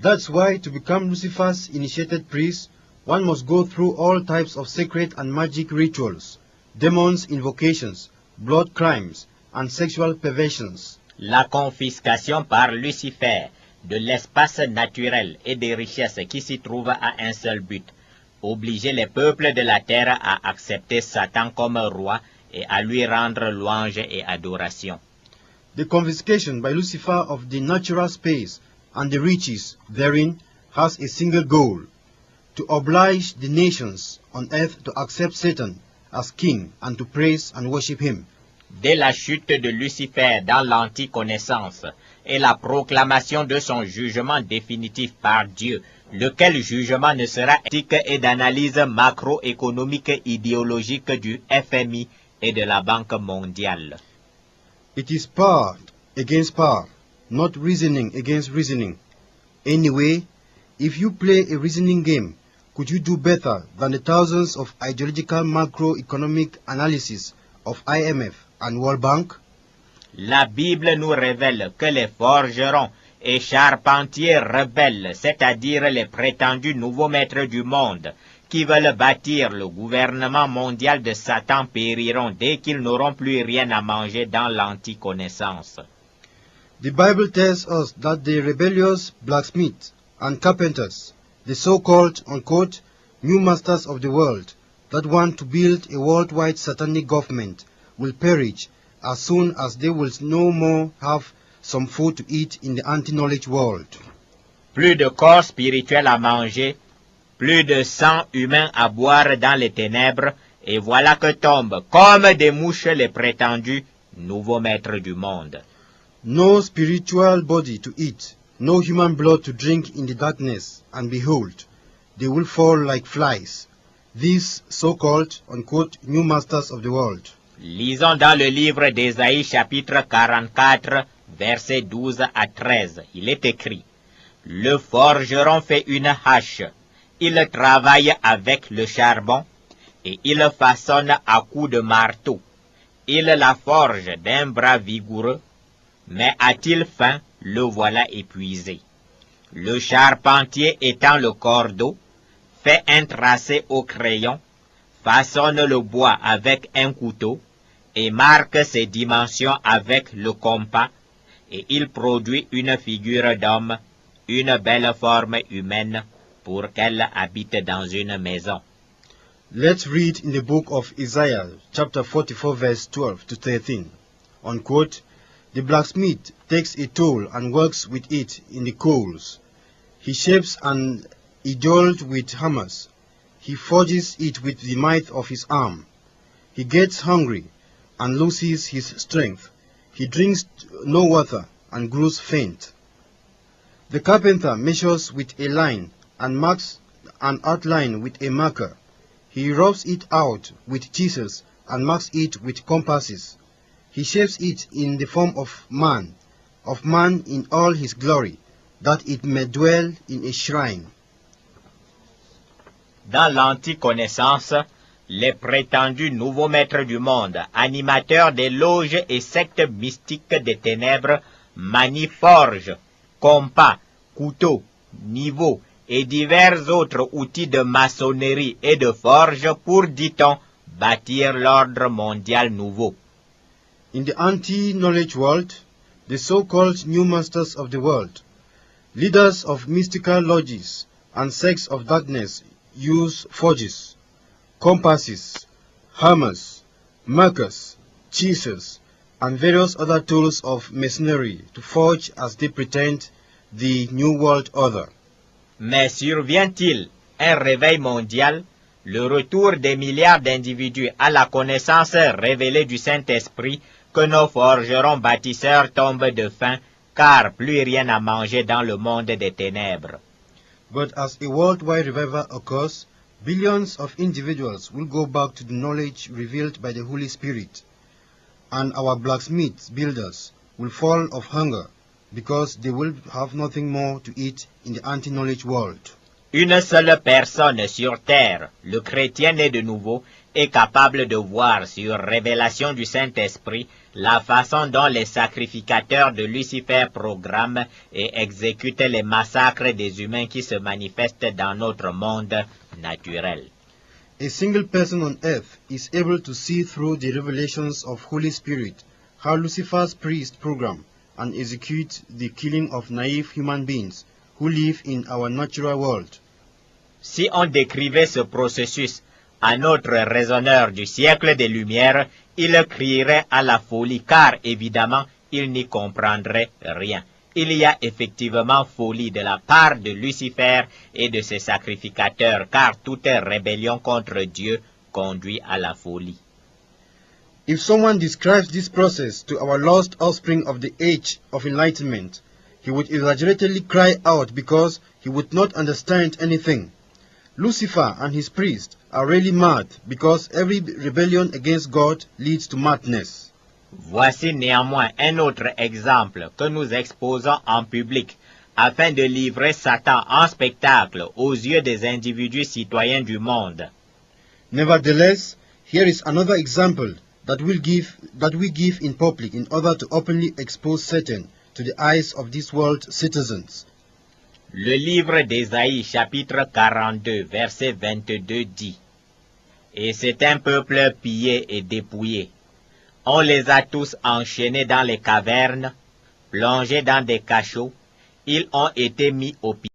That's why to become Lucifer's initiated priest, one must go through all types of sacred and magic rituals, demons invocations, blood crimes, and sexual perversions. La confiscation par Lucifer de l'espace naturel et des richesses qui s'y trouvent a un seul but, obliger les peuples de la terre à accepter Satan comme roi et à lui rendre louange et adoration. The confiscation by Lucifer of the natural space and the riches therein has a single goal, to oblige the nations on earth to accept Satan as king and to praise and worship him. Dès la chute de Lucifer dans l'anticonnaissance et la proclamation de son jugement définitif par Dieu, lequel jugement ne sera éthique et d'analyse macroéconomique idéologique du FMI et de la Banque mondiale. It is power against power, not reasoning against reasoning. Anyway, if you play a reasoning game, could you do better than the thousands of ideological macroeconomic analysis of IMF and World Bank? La Bible nous révèle que les forgerons et charpentiers rebelles, c'est-à-dire les prétendus nouveaux maîtres du monde, qui veulent bâtir le gouvernement mondial de Satan périront dès qu'ils n'auront plus rien à manger dans l'anticonnaissance. The Bible tells us that the rebellious blacksmiths and carpenters, the so-called, unquote, new masters of the world that want to build a worldwide satanic government will perish as soon as they will no more have some food to eat in the anti-knowledge world. Plus de corps spirituels à manger, plus de sang humain à boire dans les ténèbres, et voilà que tombent comme des mouches les prétendus nouveaux maîtres du monde. No spiritual body to eat, no human blood to drink in the darkness, and behold, they will fall like flies, these so-called, unquote, new masters of the world. Lisons dans le livre d'Ésaïe chapitre 44, versets 12 à 13. Il est écrit, « Le forgeron fait une hache, il travaille avec le charbon, et il façonne à coups de marteau. Il la forge d'un bras vigoureux, mais a-t-il faim, le voilà épuisé. Le charpentier étend le cordeau, fait un tracé au crayon, façonne le bois avec un couteau, et marque ses dimensions avec le compas, et il produit une figure d'homme, une belle forme humaine, pour qu'elle habite dans une maison. » Let's read in the book of Isaiah, chapter 44, verse 12 to 13. Unquote, the blacksmith takes a tool and works with it in the coals. He shapes an idol with hammers. He forges it with the might of his arm. He gets hungry and loses his strength. He drinks no water and grows faint. The carpenter measures with a line and marks an outline with a marker. He rubs it out with chisels and marks it with compasses. He shapes it in the form of man in all his glory, that it may dwell in a shrine. Dans l'anticonnaissance, les prétendus nouveaux maîtres du monde, animateurs des loges et sectes mystiques des ténèbres, manient forges, compas, couteaux, niveaux et divers autres outils de maçonnerie et de forge pour, dit-on, bâtir l'ordre mondial nouveau. In the anti-knowledge world, the so-called new masters of the world, leaders of mystical lodges and sects of darkness use forges, compasses, hammers, markers, chisels, and various other tools of masonry to forge as they pretend the new world order. Mais survient-il un réveil mondial, le retour des milliards d'individus à la connaissance révélée du Saint-Esprit, que nos forgerons bâtisseurs tombent de faim, car plus rien à manger dans le monde des ténèbres. But as a worldwide revival occurs, billions of individuals will go back to the knowledge revealed by the Holy Spirit, and our blacksmith builders will fall of hunger because they will have nothing more to eat in the anti-knowledge world. Une seule personne sur terre, le chrétien né de nouveau, est capable de voir sur révélation du Saint-Esprit la façon dont les sacrificateurs de Lucifer programment et exécutent les massacres des humains qui se manifestent dans notre monde naturel. A single person on earth is able to see through the revelations of Holy Spirit how Lucifer's priests program and execute the killing of naive human beings who live in our natural world. Si on décrivait ce processus à notre raisonneur du siècle des Lumières, il crierait à la folie, car évidemment, il n'y comprendrait rien. Il y a effectivement folie de la part de Lucifer et de ses sacrificateurs, car toute rébellion contre Dieu conduit à la folie. If someone describes this process to our lost offspring of the age of enlightenment, he would exaggeratedly cry out because he would not understand anything. Lucifer and his priests are really mad because every rebellion against God leads to madness. Voici néanmoins un autre exemple que nous exposons en public afin de livrer Satan en spectacle aux yeux des individus citoyens du monde. Nevertheless, here is another example that we give in public in order to openly expose Satan to the eyes of this world citizens. Le livre d'Ésaïe chapitre 42 verset 22 dit: Et c'est un peuple pillé et dépouillé. On les a tous enchaînés dans les cavernes, plongés dans des cachots, ils ont été mis au pied.